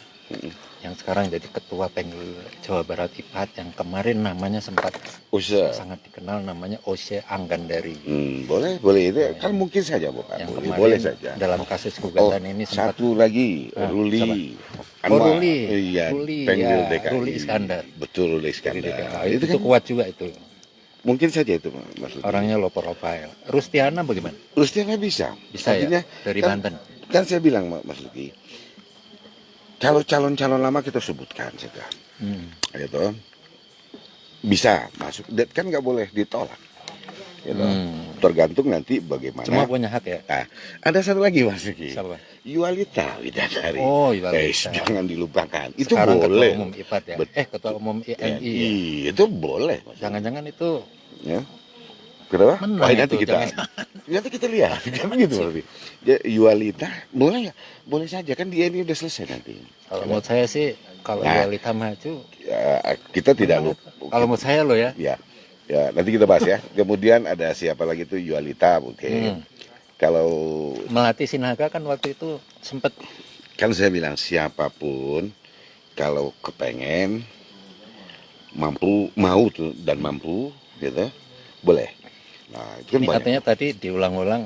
yang sekarang jadi ketua Penggul Jawa Barat IPAT yang kemarin namanya sempat usaha. sangat dikenal, namanya Ose Anggandari. Boleh itu kan mungkin saja, Bapak. Yang Boleh, kemarin boleh saja. dalam kasus gugatan ini sempat satu lagi, Ah, Ruli. Oh, Ruli. Iya, Ruli, Penggil ya, DKI. Ruli Iskandar. Betul, Ruli dari Iskandar. DKI. Itu Itu kan kuat juga itu. mungkin saja itu maksudnya. Orangnya low profile. Rustiana bagaimana? Rustiana bisa. Bisa Artinya, ya? Dari kan, Banten. Kan saya bilang, Mas Luki, kalau calon-calon lama kita sebutkan saja. Gitu. Bisa masuk. Dan kan nggak boleh ditolak. Gitu. Tergantung nanti bagaimana. Semua punya hak ya? Nah, ada satu lagi Mas Luki. Siapa? Yualita Widadari. Oh, Yualita. Jangan dilupakan. Itu Sekarang boleh. ketua umum IPAT ya? Ketua umum IMI ya? Itu boleh. Mas. Jangan-jangan itu Ya. Kenapa? menang Wah, nanti kita lihat. Kan gitu berarti. Ya, Yualita boleh ya? Boleh saja kan dia ini udah selesai nanti. kalau menurut saya sih kalau Nah. Yualita maju, Ya, kita tidak lupa. kalau menurut saya loh ya, Ya, nanti kita bahas ya. Kemudian ada siapa lagi tuh Yualita mungkin. Kalau Melati Sinaga kan waktu itu sempat kan saya bilang siapapun kalau kepengen mau tuh dan mampu gitu boleh. Nah, itu kan ini banyak. katanya tadi diulang-ulang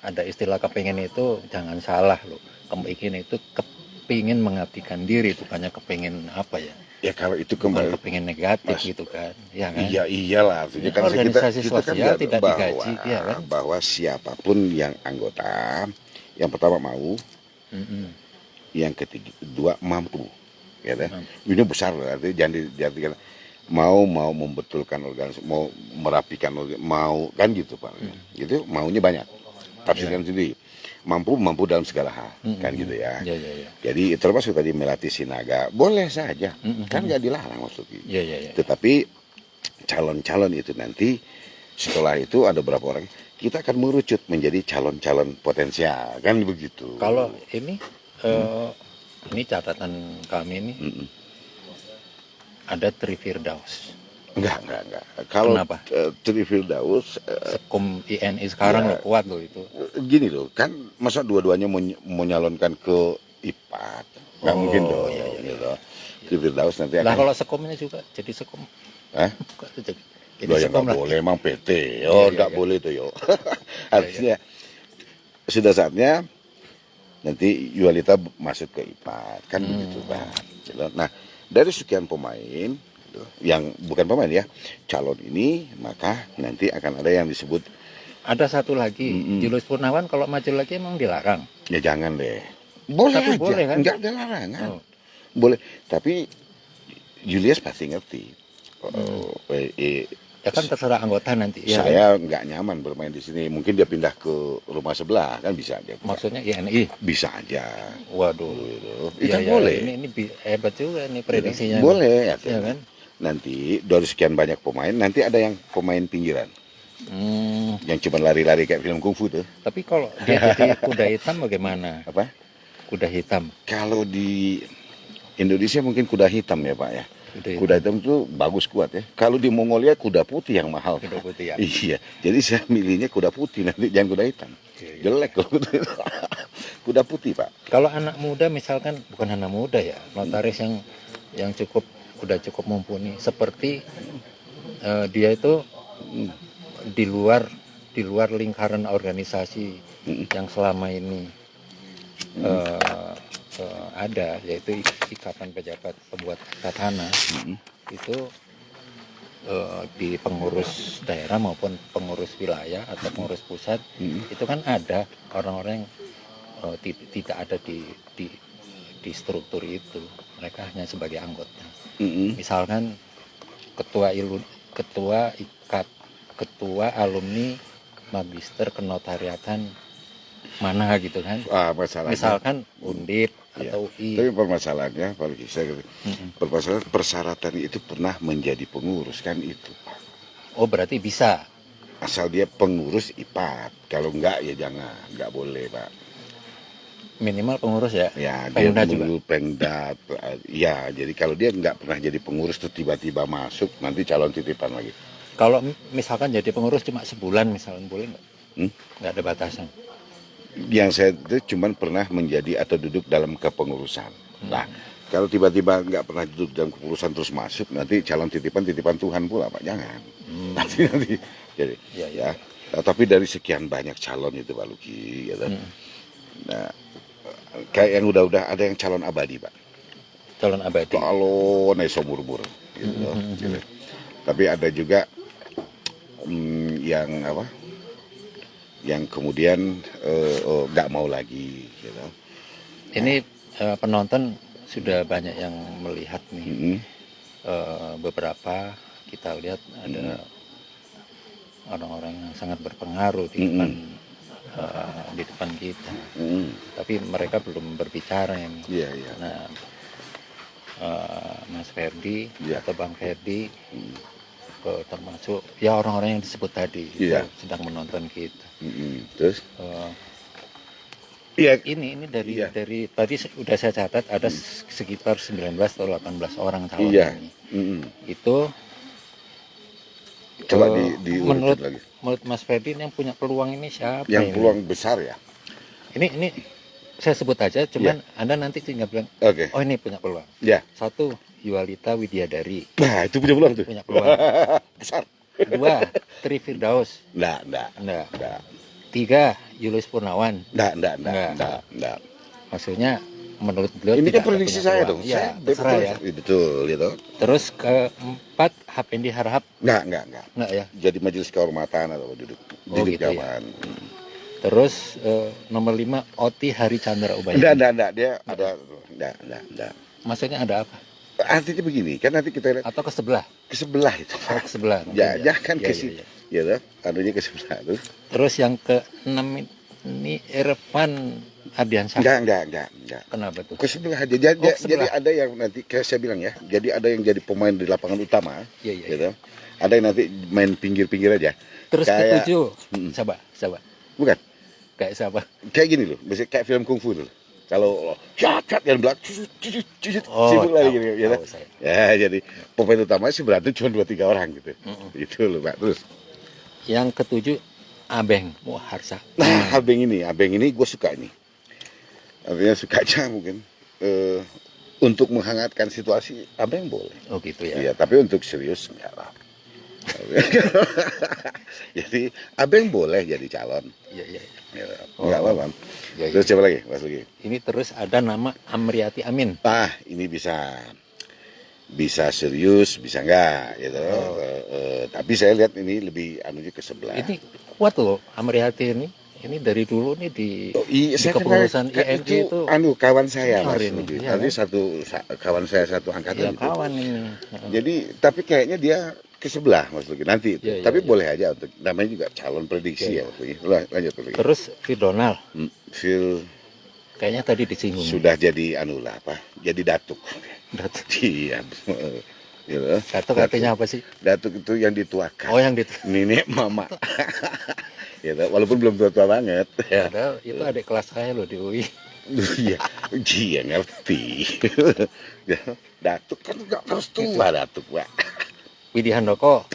ada istilah kepengen itu jangan salah loh. Kepengen itu kepingin mengabdikan diri, bukannya kepingin apa ya? Ya kalau itu Bukan kembali kepingin negatif Mas, gitu kan? Ya kan? iya iyalah artinya Ya, kan organisasi kita sosial kan tidak bahwa, digaji, ya kan? bahwa siapapun yang anggota yang pertama mau, yang kedua mampu, ya kan? Ini besar loh, artinya jangan dijadikan mau membetulkan organisasi, mau merapikan mau kan gitu Pak. Gitu maunya banyak. Tafsirkan sendiri. Mampu dalam segala hal, kan gitu ya. Ya. Jadi termasuk tadi melatih sinaga, boleh saja, kan nggak dilarang maksudnya. Ya. Tetapi calon-calon itu nanti setelah itu ada berapa orang, kita akan mengerucut menjadi calon-calon potensial, kan begitu. Kalau ini catatan kami ini ada Tri Firdaus. Enggak. Kalau Kenapa? Tri Firdaus Sekum INI sekarang Ya. lo kuat loh itu. gini loh, kan masa dua-duanya mau nyalonkan ke IPAT, nggak mungkin dong. Iya. Gitu. Tri Firdaus nanti Nah akan. kalau sekumnya juga jadi sekum. Hah? Jadi Loh, ya sekum nggak lah. boleh, emang PT. Iya, Nggak iya. boleh tuh yo. Artinya sudah saatnya nanti Yualita masuk ke IPAT, kan begitu Pak. Gitu. Nah dari sekian pemain gitu, yang bukan pemain ya, calon ini maka nanti akan ada yang disebut Ada satu lagi, Julius Purnawan kalau maju lagi emang dilarang. ya jangan deh. Boleh Tapi aja, boleh, kan? nggak ada larangan. Oh. Boleh, tapi Julius pasti ngerti. Ya kan terserah anggota nanti. Ya, kan? Saya nggak nyaman bermain di sini. Mungkin dia pindah ke rumah sebelah, kan bisa aja. Maksudnya INI. Bisa aja. Waduh. Itu Iya, boleh. Ini hebat juga nih prediksinya. Boleh ya, Ya kan? Nanti dari sekian banyak pemain, nanti ada yang pemain pinggiran, yang cuma lari-lari kayak film kungfu tuh. Tapi kalau dia jadi kuda hitam bagaimana? Apa? Kuda hitam. Kalau di Indonesia mungkin kuda hitam ya Pak ya. Kuda hitam itu bagus kuat ya. Kalau di Mongolia kuda putih yang mahal. Kuda putih ya. Iya. Jadi saya milihnya kuda putih nanti, jangan kuda hitam. Iya. Jelek kalau kuda hitam. Kuda putih Pak. Kalau anak muda misalkan, bukan anak muda ya, notaris yang udah cukup mumpuni, seperti dia itu di luar lingkaran organisasi yang selama ini ada, yaitu Ikatan Pejabat Pembuat Tata itu di pengurus daerah maupun pengurus wilayah atau pengurus pusat itu kan ada orang-orang yang tidak ada di struktur itu, mereka hanya sebagai anggota. Misalkan ketua alumni magister kenotariatan mana gitu kan, misalkan Undip atau UI. Tapi permasalahannya Pak Luki, permasalahan persyaratan itu pernah menjadi pengurus kan itu Pak. Oh berarti bisa, asal dia pengurus IPAT, kalau enggak ya jangan, enggak boleh Pak. minimal pengurus ya. Ya Pemda dia dulu juga. Pemda, ya jadi kalau dia nggak pernah jadi pengurus tuh tiba-tiba masuk nanti calon titipan lagi. Kalau misalkan jadi pengurus cuma sebulan misalkan, boleh nggak? Nggak ada batasan. Yang saya itu cuman pernah menjadi atau duduk dalam kepengurusan. Nah kalau tiba-tiba nggak pernah duduk dalam kepengurusan terus masuk, nanti calon titipan Tuhan pula Pak, jangan. Nanti jadi ya. Tapi dari sekian banyak calon itu Pak Luki, gitu. Nah kayak yang udah ada yang calon abadi Pak. Calon abadi. Calon seumur-umur gitu, gitu. Tapi ada juga yang apa? Yang kemudian nggak mau lagi gitu. Ini penonton sudah banyak yang melihat nih. Beberapa kita lihat ada orang-orang yang sangat berpengaruh di depan kita, tapi mereka belum berbicara ini. Nah, Mas Ferdi atau Bang Ferdi termasuk ya orang-orang yang disebut tadi sedang menonton kita. Terus ini dari tadi sudah saya catat ada sekitar 19 atau 18 orang calon ini. Itu coba diurut lagi. Menurut Mas Ferdi yang punya peluang ini siapa? Yang peluang besar ya. Ini saya sebut aja, cuman Anda nanti tinggal bilang, oh ini punya peluang. Satu, Yualita Widyadari. Nah itu punya peluang tuh. Punya peluang. Besar. Dua, Tri Firdaus. Enggak. Tiga, Julius Purnawan. Enggak. Maksudnya menurut beliau ini kan prediksi saya dong. Ya, terserah ya. Betul gitu. Terus keempat, Hapendi Harahap. Enggak ya. Jadi majelis kehormatan atau duduk gitu zaman. Ya. Terus nomor 5, Oti Hari Chandra Ubaya. Enggak, dia ada enggak. Maksudnya ada apa? Artinya begini, kan nanti kita lihat atau ke sebelah. Ke sebelah itu. Ke sebelah. Jangan ke sini. Ya, anunya ke sebelah tuh. Terus yang ke-6 ini Irfan Ardiansyah. Enggak. Kenapa tuh? Ke sebelah aja. Jadi ada yang nanti kayak saya bilang ya. Jadi ada yang jadi pemain di lapangan utama. Gitu. Ada yang nanti main pinggir-pinggir aja. Terus kayak, ke-7 siapa? Bukan. Kayak siapa? Kayak gini loh, biasanya kayak film kungfu dulu. Kalau cat yang belakang sibuk lagi gitu ya. Ya jadi pemain utamanya sih berantem cuma 2-3 orang gitu. Itu loh Pak. Terus yang ke-7 Abeng Muharsa. Nah, Abeng ini gue suka ini. Artinya suka aja mungkin untuk menghangatkan situasi Abeng boleh. Oh gitu ya. Iya, tapi untuk serius enggak lah. Jadi Abeng boleh jadi calon. Iya. Enggak apa-apa. Terus siapa lagi, Mas Luki? Ini terus ada nama Amriati Amin. Ini bisa serius, bisa enggak gitu. Tapi saya lihat ini lebih anunya ke sebelah. Ini kuat loh Amriati ini. Ini dari dulu nih di kepengurusan IMG itu kawan saya Mas Luki. Tadi kawan saya satu angkatan itu. Kawan ini. Jadi tapi kayaknya dia ke sebelah Mas Luki nanti. Tapi boleh aja untuk namanya juga calon prediksi ya Mas Luki. Lanjut Luki. Terus Phil Donald. Phil kayaknya tadi disinggung. Sudah jadi jadi datuk. Datuk. Iya. Datuk artinya apa sih? Datuk itu yang dituakan. Oh yang dituakan. Nenek mama. Ya, walaupun belum tua-tua banget. Ya, itu adik kelas saya loh di UI. Iya ngerti. Datuk kan nggak harus tua Datuk Pak. Widi Handoko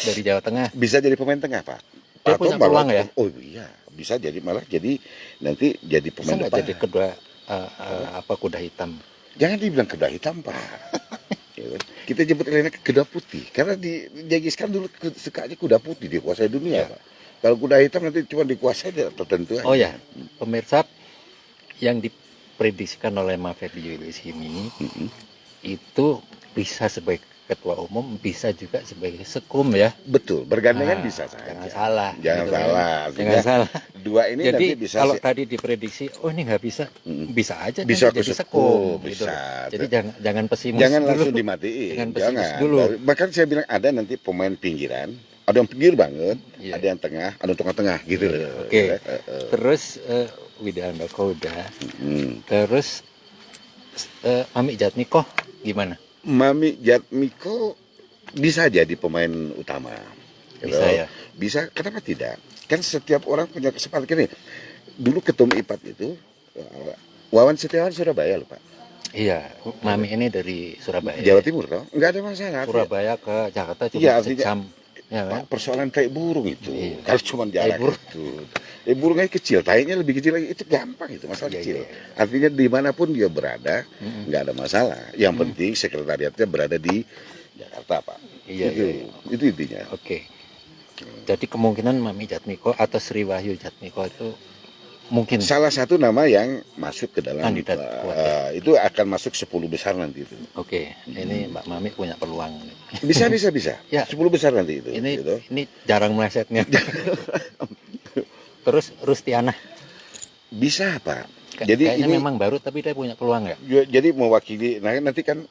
dari Jawa Tengah. Bisa jadi pemain tengah Pak. Dia punya peluang ya? Oh iya, bisa jadi nanti jadi pemain depan. Jadi kedua kuda hitam. Jangan dibilang kuda hitam Pak. Kita jemput Elena ke kuda putih karena di Jengis kan dulu sukanya kuda putih, dia kuasai dunia Pak. Kalau kuda hitam nanti cuma dikuasai tertentu aja. Oh ya, pemirsa, yang diprediksikan oleh Mafedi Yulis ini itu bisa sebagai ketua umum, bisa juga sebagai sekum ya. Betul, bergandengan Nah, bisa saja. jangan salah. Jangan gitu salah. kan. Artinya Jangan salah. dua ini Jadi nanti bisa kalau tadi diprediksi, oh ini nggak bisa, bisa aja bisa nanti jadi ke sekum. bisa. Gitu. Jadi jangan pesimis Jangan dulu. langsung dimatiin. Jangan pesimis Jangan. dulu. Bahkan saya bilang ada nanti pemain pinggiran, ada yang pinggir banget, Iya. ada yang tengah, ada yang tengah-tengah gitu. Iya, oke. Terus Widyandoko udah. Terus Mami Jatmiko gimana? Mami Jatmiko bisa jadi pemain utama. Bisa ya? Bisa, kenapa tidak? Kan setiap orang punya kesempatan. Gini, dulu ketum IPAT itu, Wawan Setiawan Surabaya loh Pak. Iya, Mami ini dari Surabaya. Jawa Timur toh, nggak ada masalah. Surabaya ke Jakarta cuma Iya, artinya- sejam. Ya kan? Pak, persoalan tai burung itu, Iya. kalau cuma jarak burung. itu, burungnya kecil, tainya lebih kecil lagi, itu gampang itu masalah Iya, kecil. iya. Artinya dimanapun dia berada, nggak ada masalah. Yang penting sekretariatnya berada di Jakarta Pak. Iya, itu, iya. itu intinya. Oke. Jadi kemungkinan Mami Jatmiko atau Sri Wahyu Jatmiko itu mungkin Salah satu nama yang masuk ke dalam Kandidat kuat, ya. itu akan masuk 10 besar nanti itu. Oke, ini Mbak Mami punya peluang. Bisa. Ya. 10 besar nanti itu. Ini gitu. ini jarang melesetnya. Terus Rustiana. Bisa Pak. Jadi Kayaknya ini memang baru tapi dia punya peluang ya. jadi mewakili. Nah nanti kan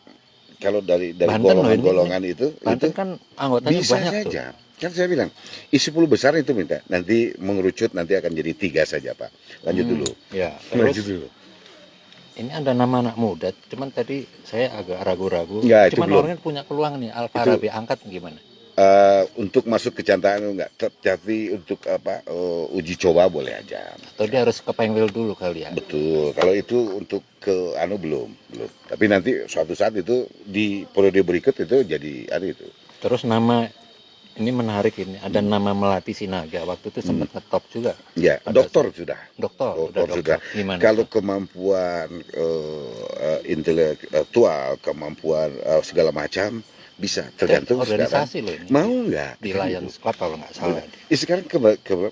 kalau dari Banten loh ini. golongan itu Banten kan anggotanya bisa banyak tuh. saja. Kan saya bilang, 10 besar itu minta. Nanti mengerucut nanti akan jadi 3 saja Pak. Lanjut dulu. Ya, Lanjut terus dulu. ini ada nama anak muda, cuman tadi saya agak ragu-ragu. Ya, itu Cuman belum. orangnya punya peluang nih, Alfarabi angkat gimana? Untuk masuk kecantikan enggak, tapi untuk apa uji coba boleh aja. Atau dia harus ke Pengwil dulu kali ya? Betul. Kalau itu untuk ke belum. Tapi nanti suatu saat itu di periode berikut itu jadi itu. Terus nama ini menarik ini, ada nama Melati Sinaga. Waktu itu sempat ngetop juga. Ya, Pada dokter sudah. Dokter, udah Dokter sudah. Gimana? Kalau kemampuan intelektual, kemampuan segala macam bisa tergantung organisasi sekarang. loh ini. Mau nggak? Di Lions Club kalau nggak salah. Sekarang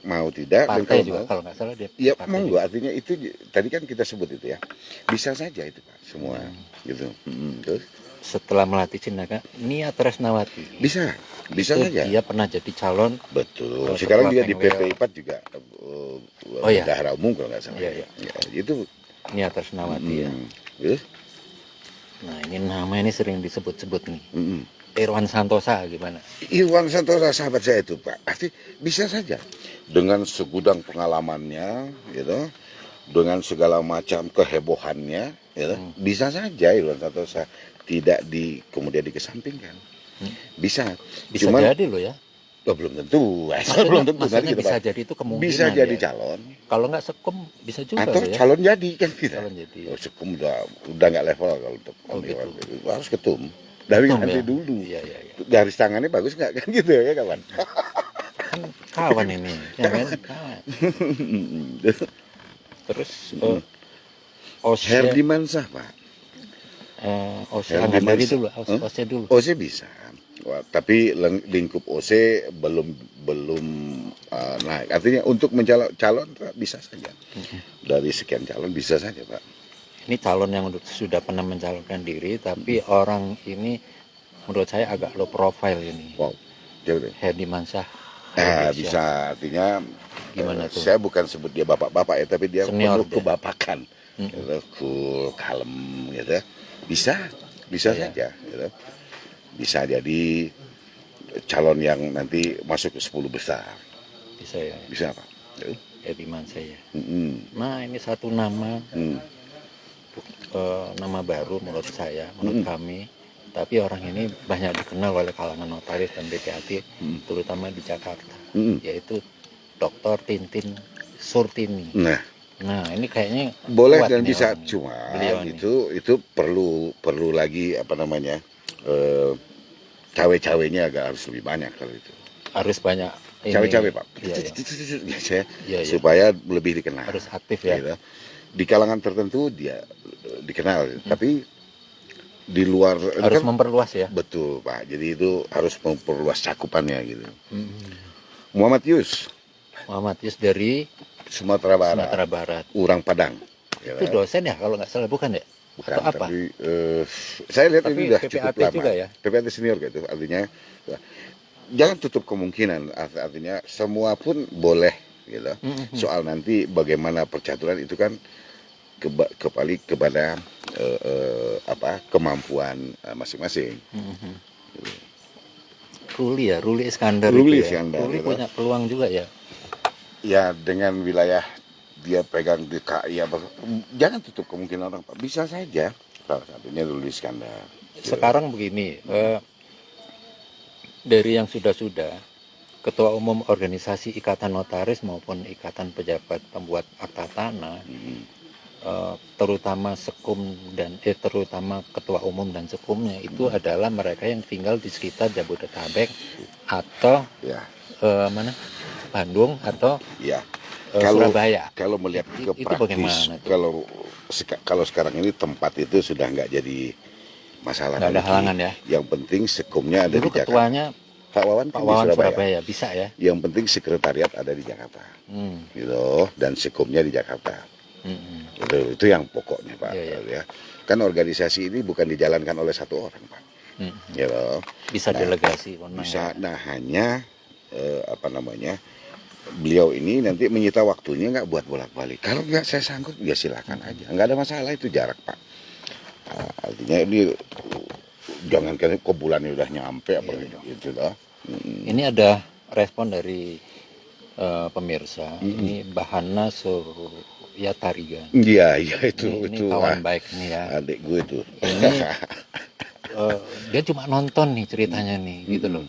mau tidak dan Partai kalau juga mau, kalau nggak salah dia. ya partai monggo, juga. artinya itu tadi kan kita sebut itu ya. Bisa saja itu Pak, semua gitu. Terus Setelah Melati Sinaga, Nia Tresnawati. bisa Itu saja. dia pernah jadi calon. Betul. Kalau Sekarang ketua juga di Pengwil. PP IPAT juga Oh, iya. bendahara umum kalau nggak salah. Iya, iya. Ya, itu Nia Tresnawati ya. Terus? Nah ini nama ini sering disebut-sebut nih. Mm-mm. Irwan Santosa gimana? Irwan Santosa sahabat saya itu Pak, pasti bisa saja dengan segudang pengalamannya, gitu, dengan segala macam kehebohannya, gitu, bisa saja Irwan Santosa tidak kemudian dikesampingkan, bisa. Bisa Cuman jadi loh ya. belum tentu, Maksudnya, belum tentu maksudnya nanti kita bisa bahas. jadi itu kemungkinan. Bisa jadi ya. calon Kalau nggak sekum bisa juga atau loh ya. calon jadi kan kita. Calon jadi. Oh, sekum udah nggak level kalau untuk Oh, gitu. harus ketum. Dari Ketum, nanti ya? dulu. Iya, iya, iya. Garis tangannya bagus nggak kan gitu ya kawan? Kan kawan ini, ya kan? Kawan. Terus Osya, Herdi Mansah Pak. Osya Herdi angkat dari Mansah. dulu, Osya dulu. OC bisa. Wah, tapi lingkup OC belum naik. Artinya untuk calon bisa saja. Dari sekian calon bisa saja Pak. Ini calon yang sudah pernah mencalonkan diri, tapi orang ini menurut saya agak low profile ini. Wow. Jauh deh. Herdi Mansah. Bisa artinya Gimana tuh? saya bukan sebut dia bapak-bapak ya, tapi dia Senior penuh dia. kebapakan. Gitu, cool, kalem gitu. Bisa Iya. saja gitu. Bisa jadi calon yang nanti masuk ke 10 besar. Bisa ya, Bisa Pak. Gitu. Herdi Mansah ya. Mm-mm. Nah ini satu nama, nama baru menurut saya, menurut kami. Tapi orang ini banyak dikenal oleh kalangan notaris dan BPAT, terutama di Jakarta, yaitu Dr. Tintin Surtini. Nah ini kayaknya Boleh kuat dan nih bisa, orang ini. cuma Beliau ini. itu perlu lagi apa namanya cawe-cawenya agak harus lebih banyak kalau itu. Harus banyak ini. Cawe-cawe Pak, Iya, iya. Saya, Iya, iya. supaya lebih dikenal. Harus aktif ya. Gitu. Di kalangan tertentu dia dikenal, tapi di luar Harus kan, memperluas ya. betul Pak. Jadi itu harus memperluas cakupannya gitu. Hmm. Muhammad Yus Muhammad Yus dari Sumatera Barat, Sumatera Barat. orang Padang. Ya, Itu dosen ya kalau nggak salah, bukan ya? bukan, Atau apa? tapi saya lihat Tapi ini udah PPAT cukup lama. juga ya? PPAT senior gitu, artinya jangan tutup kemungkinan, artinya semua pun boleh gitu. Soal nanti bagaimana percaturan itu kan kembali kepada kemampuan masing-masing. Ruli Iskandar Ruli itu ya. Iskandar, Ruli gitu. punya peluang juga ya. Ya dengan wilayah dia pegang DKI jangan tutup kemungkinan orang Pak. Bisa saja salah satunya Ruli Iskandar. Sekarang begini, dari yang sudah-sudah, Ketua Umum Organisasi Ikatan Notaris maupun Ikatan Pejabat Pembuat Akta Tanah, terutama Sekum terutama Ketua Umum dan Sekumnya itu adalah mereka yang tinggal di sekitar Jabodetabek atau Ya, mana? Bandung atau ya. Surabaya. Kalau melihat ke Itu praktis, bagaimana tuh? kalau sekarang ini tempat itu sudah nggak jadi masalah Nggak ada lagi. halangan ya. Yang penting sekumnya ada Dulu di Jakarta. ketuanya Pak Wawan Pak kan di Wawan Surabaya. Surabaya bisa ya. Yang penting sekretariat ada di Jakarta, gitu, dan sekumnya di Jakarta. Itu yang pokoknya Pak. Iya. Ya. Kan organisasi ini bukan dijalankan oleh satu orang Pak. Gitu. Bisa delegasi. Bisa. Nah hanya beliau ini nanti menyita waktunya nggak buat bolak-balik. Kalau nggak saya sanggup ya silakan aja. Nggak ada masalah, itu jarak Pak. Artinya ini jangan ke bulannya udah nyampe apa gitu lah. Ini ada respon dari pemirsa. Ini Bahana Surya Tarigan. Iya itu Ini kawan baik nih ya. adik gue itu. Ini dia cuma nonton nih ceritanya nih, gitu loh.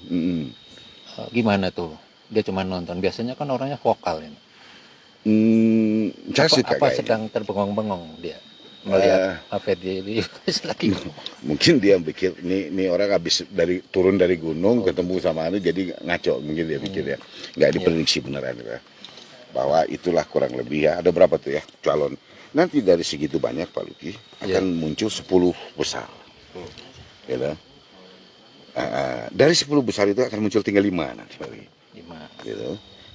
Gimana tuh? Dia cuma nonton. Biasanya kan orangnya vokal ya. Saya suka Apa kayaknya. sedang terbengong-bengong dia melihat Afedi lagi. Mungkin dia pikir ini orang habis turun dari gunung ketemu sama anu jadi ngaco, mungkin dia pikir ya. Nggak diprediksi beneran ya. Bahwa itulah kurang lebih ya. Ada berapa tuh ya calon. Nanti dari segitu banyak Pak Luki akan muncul 10 besar. Gitu. Dari 10 besar itu akan muncul tinggal 5 nanti Pak Luki. 5. Gitu.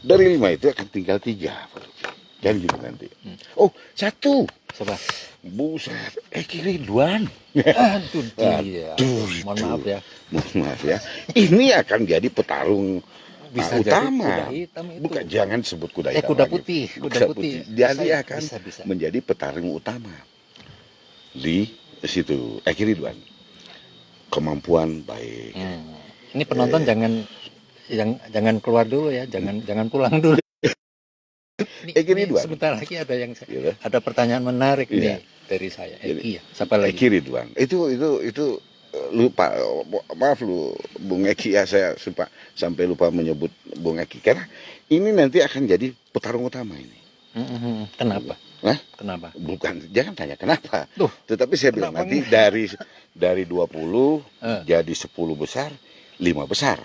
Dari 5 itu akan tinggal 3 Pak Luki. Kan gitu nanti. Oh, 1. Coba. Buset, Eki Ridwan. Aduh dia. Mohon maaf ya. Mohon maaf ya. Ini akan jadi petarung Bisa utama. jadi kuda hitam itu. Bukan, jangan sebut kuda hitam. Kuda lagi. putih. Kuda putih. Jadi akan bisa. menjadi petarung utama di situ. Eki Ridwan. Kemampuan baik. Ini penonton jangan keluar dulu ya. Jangan pulang dulu. Eki Ridwan. Sebentar lagi ada pertanyaan menarik nih dari saya. Eki ya. Siapa lagi? Eki Ridwan. Itu lupa, maaf lu Bung Eki ya, saya sampai lupa menyebut Bung Eki karena ini nanti akan jadi petarung utama ini. Kenapa? Hah? Kenapa? Bukan, jangan tanya kenapa. Duh, tetapi saya bilang nanti dari 20 jadi 10 besar, 5 besar.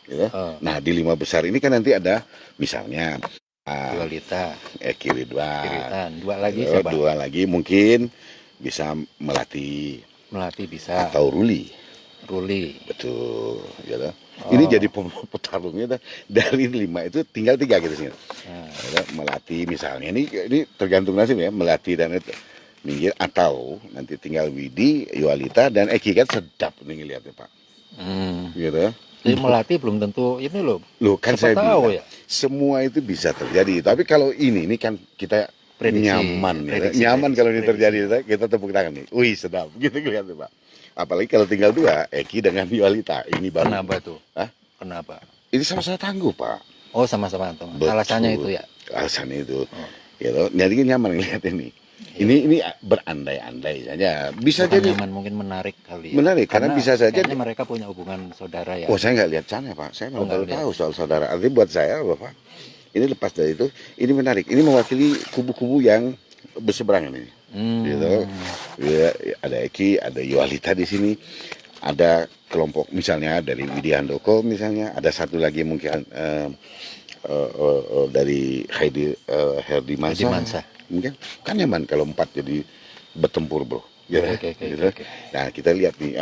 Gitu. Nah di 5 besar ini kan nanti ada misalnya Yualita, Eki Ridwan. Dua lagi siapa? 2 lagi mungkin bisa Melati bisa. atau Ruli. Betul, gitu. Ini jadi petarungnya dari 5 itu tinggal 3 gitu sih. Melati misalnya ini tergantung nasib ya, Melati dan itu minggir atau nanti tinggal Widi, Yualita dan Eki kan sedap nih ngeliatnya Pak. Gitu. Jadi Melati belum tentu ini loh. Loh kan saya tahu bilang ya. semua itu bisa terjadi. Tapi kalau ini kan kita Prediksi, nyaman kalau ini terjadi kita tepuk tangan nih. Wih sedap gitu kelihatan Pak. Apalagi kalau tinggal 2 Eki dengan Yualita ini baru. Kenapa tuh? Hah? Kenapa? Ini sama-sama tangguh Pak. Oh sama-sama tangguh. Betul. Alasannya itu ya. Alasannya itu. Gitu. Jadi nyaman ngeliat ini. Ini berandai-andai saja. Bisa Bukan jadi nyaman, mungkin menarik kali ya. Menarik karena bisa saja mereka punya hubungan saudara ya. Oh saya nggak lihat sana Pak. Saya baru tahu soal saudara. Artinya buat saya Bapak ini lepas dari itu ini menarik. Ini mewakili kubu-kubu yang berseberangan ini. Gitu. Ya, ada Eki, ada Yualita di sini. Ada kelompok misalnya dari Widi Handoko misalnya. Ada satu lagi mungkin dari Herdi Mansa. Mungkin kan nyaman kalau 4 jadi bertempur bro. Ya, gitu. Nah kita lihat nih,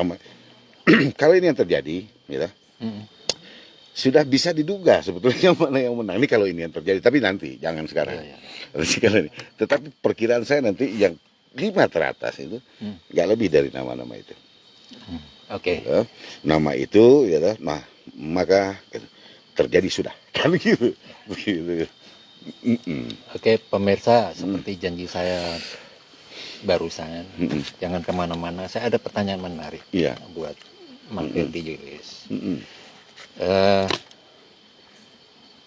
kalau ini yang terjadi, gitu. sudah bisa diduga sebetulnya mana yang menang. Ini kalau ini yang terjadi, tapi nanti jangan sekarang. Ya, ya. Nanti kalau ini. Tetapi perkiraan saya nanti yang 5 teratas itu nggak lebih dari nama-nama itu. Oke. Ya, nama itu, ya, nah maka terjadi sudah kan gitu. Begitu. Oke, pemirsa, seperti janji saya barusan, jangan kemana-mana. Saya ada pertanyaan menarik Iya. buat Mas Ferdi Julius. Mm-mm.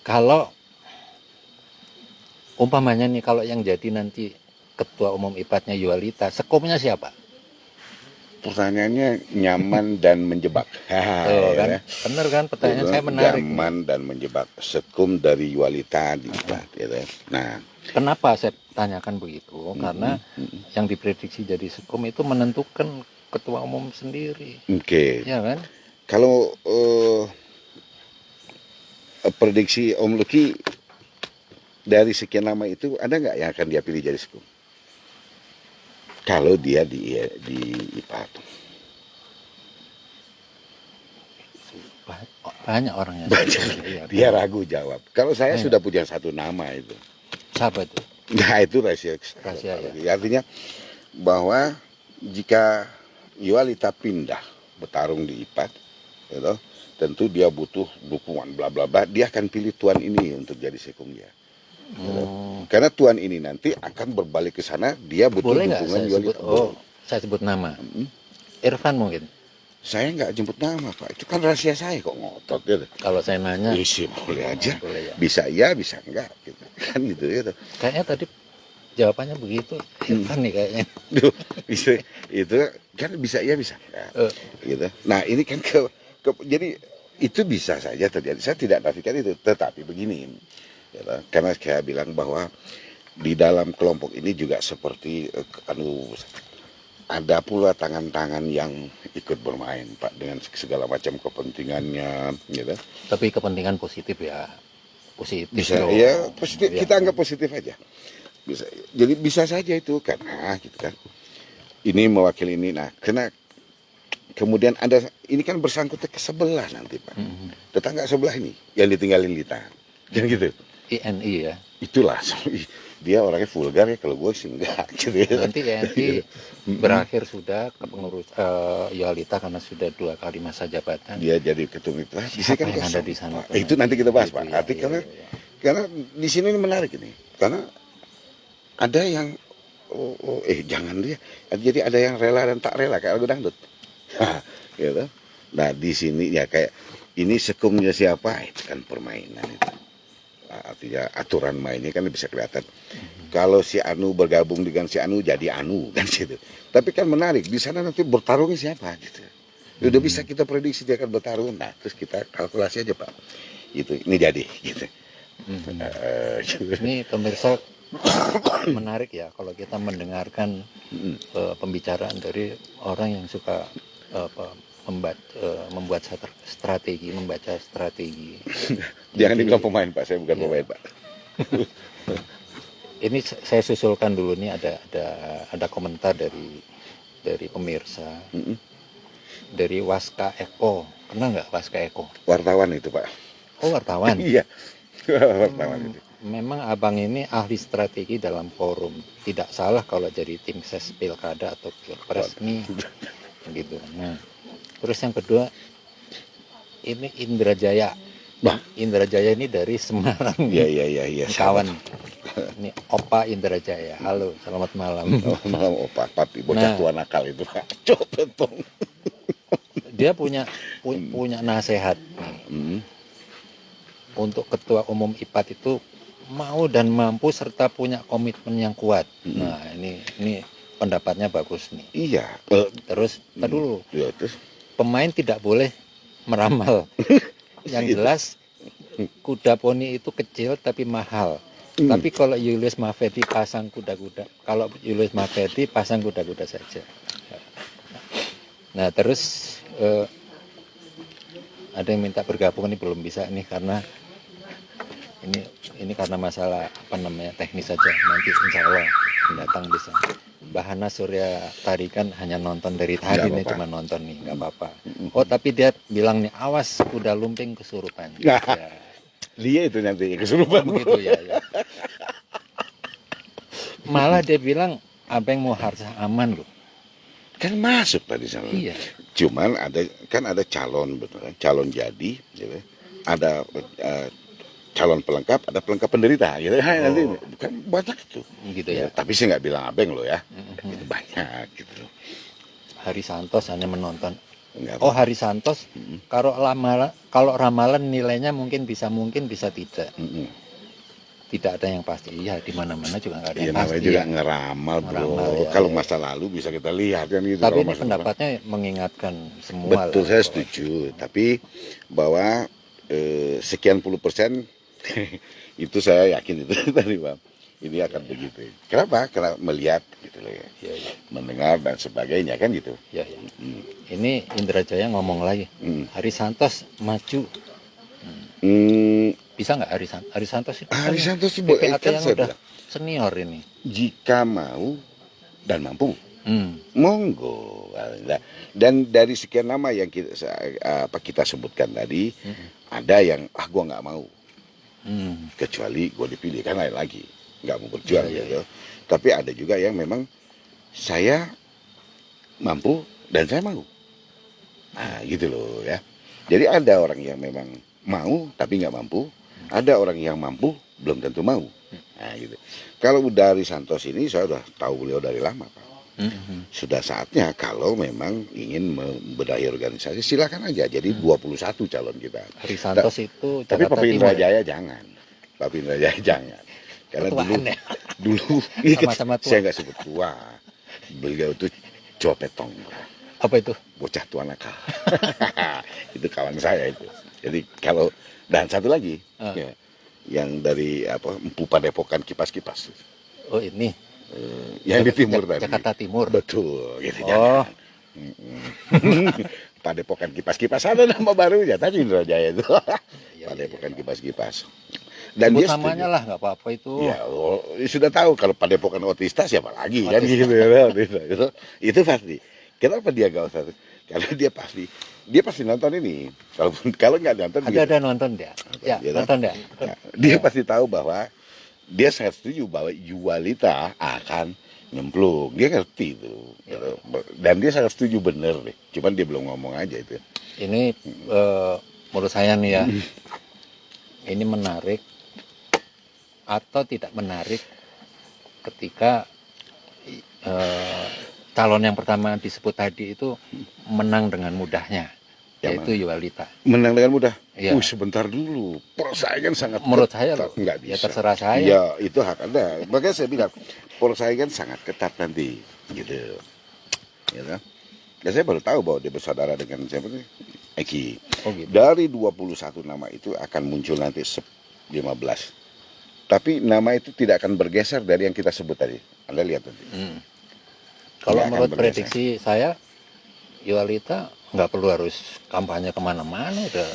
Kalau umpamanya nih, kalau yang jadi nanti ketua umum IPAD-nya Yualita, sekumnya siapa? Pertanyaannya nyaman dan menjebak. Tuh, kan? Ya. Bener kan, pertanyaan saya menarik. Nyaman dan menjebak. Sekum dari Yualita di IPAD. Gitu. Nah, Kenapa saya tanyakan begitu? Karena yang diprediksi jadi sekum itu menentukan ketua umum sendiri, oke. ya kan? Kalau prediksi Om Luki dari sekian nama itu ada nggak yang akan dia pilih jadi sekum? Kalau dia di IPAD. Banyak orang yang Banyak. Dia ragu jawab. Kalau saya sudah punya satu nama itu. Siapa itu? Nah itu rahasia. Rahasia, ya. Artinya bahwa jika Yualita pindah bertarung di IPAD, gitu, tentu dia butuh dukungan bla bla bla. Dia akan pilih tuan ini untuk jadi sekum dia. Karena tuan ini nanti akan berbalik ke sana, dia butuh Boleh nggak dukungan saya sebut? Yualita. Saya sebut nama. Irfan mungkin. Saya nggak jemput nama Pak, itu kan rahasia saya kok ngotot gitu. Kalau saya nanya, Isi boleh aja, boleh ya. bisa iya bisa enggak gitu. Kan gitu ya. Kayaknya tadi jawabannya begitu. Irfan nih kayaknya. Duh, itu kan bisa iya bisa enggak. Gitu. Nah ini kan jadi itu bisa saja terjadi. Saya tidak nafikan itu, tetapi begini, gitu. Karena saya bilang bahwa di dalam kelompok ini juga seperti ada pula tangan-tangan yang ikut bermain Pak dengan segala macam kepentingannya, gitu. Tapi kepentingan positif ya, positif. Bisa dong. ya positif, Ya. kita anggap positif aja. Bisa, jadi bisa saja itu karena gitu kan. Ini mewakili ini, nah karena kemudian ada ini kan bersangkut ke sebelah nanti Pak. Tetangga sebelah ini yang ditinggalin Lita, kan gitu. INI ya. Itulah dia orangnya vulgar ya, kalau gue sih enggak gitu ya. Nanti INI berakhir sudah ke pengurus Yualita karena sudah 2 kali masa jabatan. Dia jadi ketua MIPA. Di sini kan Siapa yang kosong, ada di sana, Pak. Pak? Itu nanti kita bahas Itu Pak. ya, Arti iya. karena di sini ini menarik ini. Karena ada yang jangan dia. Jadi ada yang rela dan tak rela kayak lagu dangdut. Gitu. Nah di sini ya kayak ini sekumnya siapa itu kan permainan itu. Artinya aturan mainnya kan bisa kelihatan. Kalau si Anu bergabung dengan si Anu jadi Anu kan gitu. Tapi kan menarik di sana nanti bertarungnya siapa gitu. Udah bisa kita prediksi dia akan bertarung. Nah terus kita kalkulasi aja Pak. Gitu. Ini jadi gitu. Ini pemirsa menarik ya kalau kita mendengarkan pembicaraan dari orang yang suka membuat strategi, membaca strategi. Jangan dibilang pemain Pak, saya bukan pemain Pak. Ini saya susulkan dulu nih ada komentar dari pemirsa. Dari Waska Eko. Kenal nggak Waska Eko? Wartawan itu Pak. Oh wartawan. Iya. Wartawan itu. Memang abang ini ahli strategi dalam forum. Tidak salah kalau jadi tim ses pilkada atau pilpres nih. Gitu. Nah, terus yang kedua ini Indra Jaya. Bah. Indra Jaya ini dari Semarang. Iya. Kawan. Ini Opa Indra Jaya. Halo, selamat malam. Malam Opa, papi bocah tua nakal itu Pak. Copetong. Dia punya nasihat untuk ketua umum IPAD itu mau dan mampu serta punya komitmen yang kuat. Nah ini pendapatnya bagus nih. Iya. Terus tar dulu, Ya, terus pemain tidak boleh meramal. Yang jelas kuda poni itu kecil tapi mahal. Tapi kalau Julius Mafedi pasang kuda-kuda, saja. Nah terus ada yang minta bergabung, ini belum bisa nih karena ini karena masalah teknis saja. Nanti insya Allah datang bisa. Bahana Surya tadi kan hanya nonton dari tadi nih, cuma nonton nih, nggak apa-apa. Oh tapi dia bilang nih, awas kuda lumping kesurupan. Nah, Ya. dia itu nanti kesurupan. Begitu ya, ya. Malah dia bilang abeng mau harus aman loh. Kan masuk tadi sama. Iya. Cuman ada calon, betul kan? Calon jadi, gitu. Ada calon pelengkap, ada pelengkap penderita, gitu. Nanti bukan banyak itu. Gitu ya. Tapi saya nggak bilang abeng loh ya. Itu banyak gitu loh. Hari Santos hanya menonton. Enggak Oh Hari Santos, kalau ramalan nilainya mungkin bisa tidak. Tidak ada yang pasti. Iya, di mana-mana juga nggak ada yang pasti. Namanya juga ngeramal, bro. Ya, Kalau ya. masa lalu bisa kita lihat kan gitu. Tapi ini pendapatnya mengingatkan semua. Betul, lah, saya setuju. Tapi bahwa sekian puluh persen itu saya yakin itu tadi Bang. Ini akan begitu. Kenapa? Karena melihat gitu loh ya. Ya. Mendengar dan sebagainya kan gitu. Ya. Ini Indra Jaya ngomong lagi. Hari Santos maju. Bisa nggak Hari Santos itu? Hari Santos itu PPAT kan yang saya udah bilang, senior ini. jika mau dan mampu, monggo. Dan dari sekian nama yang kita sebutkan tadi, ada yang gua nggak mau, kecuali gua dipilih kan lain lagi, nggak mau berjuang gitu. Tapi ada juga yang memang saya mampu dan saya mau. Nah gitu loh ya. Jadi ada orang yang memang mau tapi nggak mampu, ada orang yang mampu belum tentu mau. Nah gitu. Kalau dari Santos ini saya udah tahu beliau dari lama Pak. Sudah saatnya kalau memang ingin membenahi organisasi silakan aja. Jadi 21 calon kita. Hari Santos itu tapi Jakarta Pak Indra Timur. Jaya jangan. Pak Indra Jaya jangan. Karena dulu Sama-sama tua. saya nggak sebut tua. Beliau itu copetong. Apa itu? Bocah tua nakal. Itu kawan saya itu. Jadi kalau dan satu lagi ya, yang dari Empu Padepokan kipas-kipas. Oh ini. Yang di timur tadi. Jakarta Timur. Betul. Gitu, oh. Padepokan kipas-kipas ada nama barunya tadi Indra Jaya itu. Padepokan kipas-kipas. Dan dia namanya lah nggak apa-apa itu. Ya, sudah tahu kalau Padepokan otista siapa lagi kan gitu ya. Itu pasti. Kenapa dia gak usah? Karena dia pasti nonton ini. Kalau nggak nonton, ada nonton dia. Ya, nonton dia. Dia pasti tahu bahwa dia sangat setuju bahwa Yuwalita akan nyemplung. Dia ngerti itu. Dan dia sangat setuju bener deh. Cuman dia belum ngomong aja itu. Ini menurut saya nih ya, ini menarik atau tidak menarik ketika calon yang pertama disebut tadi itu menang dengan mudahnya, yaitu Yuwalita. Menang dengan mudah? Ya. Sebentar dulu. Persaingan sangat menurut saya loh. Nggak bisa. Ya terserah saya. Ya itu hak Anda. Makanya saya bilang persaingan sangat ketat nanti, gitu. Ya kan? Dan saya baru tahu bahwa dia bersaudara dengan siapa nih? Eki. Oh, gitu. Dari 21 nama itu akan muncul nanti 15. Tapi nama itu tidak akan bergeser dari yang kita sebut tadi. Anda lihat nanti. Kalau menurut prediksi saya, Yuwalita nggak perlu harus kampanye kemana-mana, udah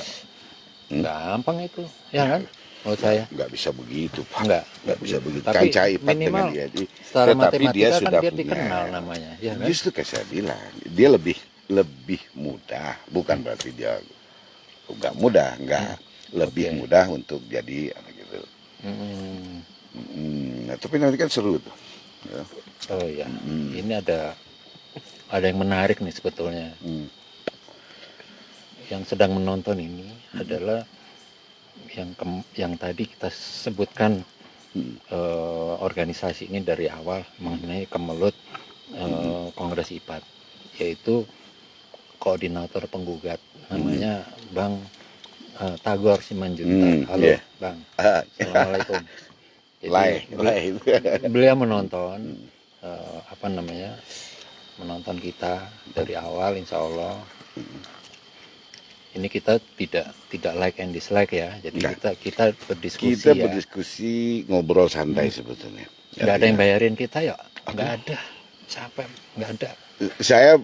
gampang itu, ya kan? Menurut saya. Nggak bisa begitu, Pak. Nggak bisa begitu. Tapi Kancah Ipat minimal dengan dia. secara Tetapi matematika dia kan sudah dia punya. dikenal namanya, ya kan? Justru kayak saya bilang, dia lebih mudah, bukan berarti dia nggak mudah, lebih mudah untuk jadi gitu. Nah, tapi nanti kan seru tuh. Ya. Oh ya, ini ada yang menarik nih sebetulnya. Yang sedang menonton ini adalah yang tadi kita sebutkan organisasi ini dari awal mengenai kemelut Kongres IPAT, yaitu koordinator penggugat namanya Bang Tagor Simanjuntak. Halo Bang, Assalamualaikum. Jadi, beliau menonton menonton kita dari awal, insya Allah. Ini kita tidak like and dislike ya, jadi kita berdiskusi. Kita berdiskusi, ngobrol santai sebetulnya. Nggak ada yang bayarin kita ya, nggak ada. Siapa? Nggak ada. Saya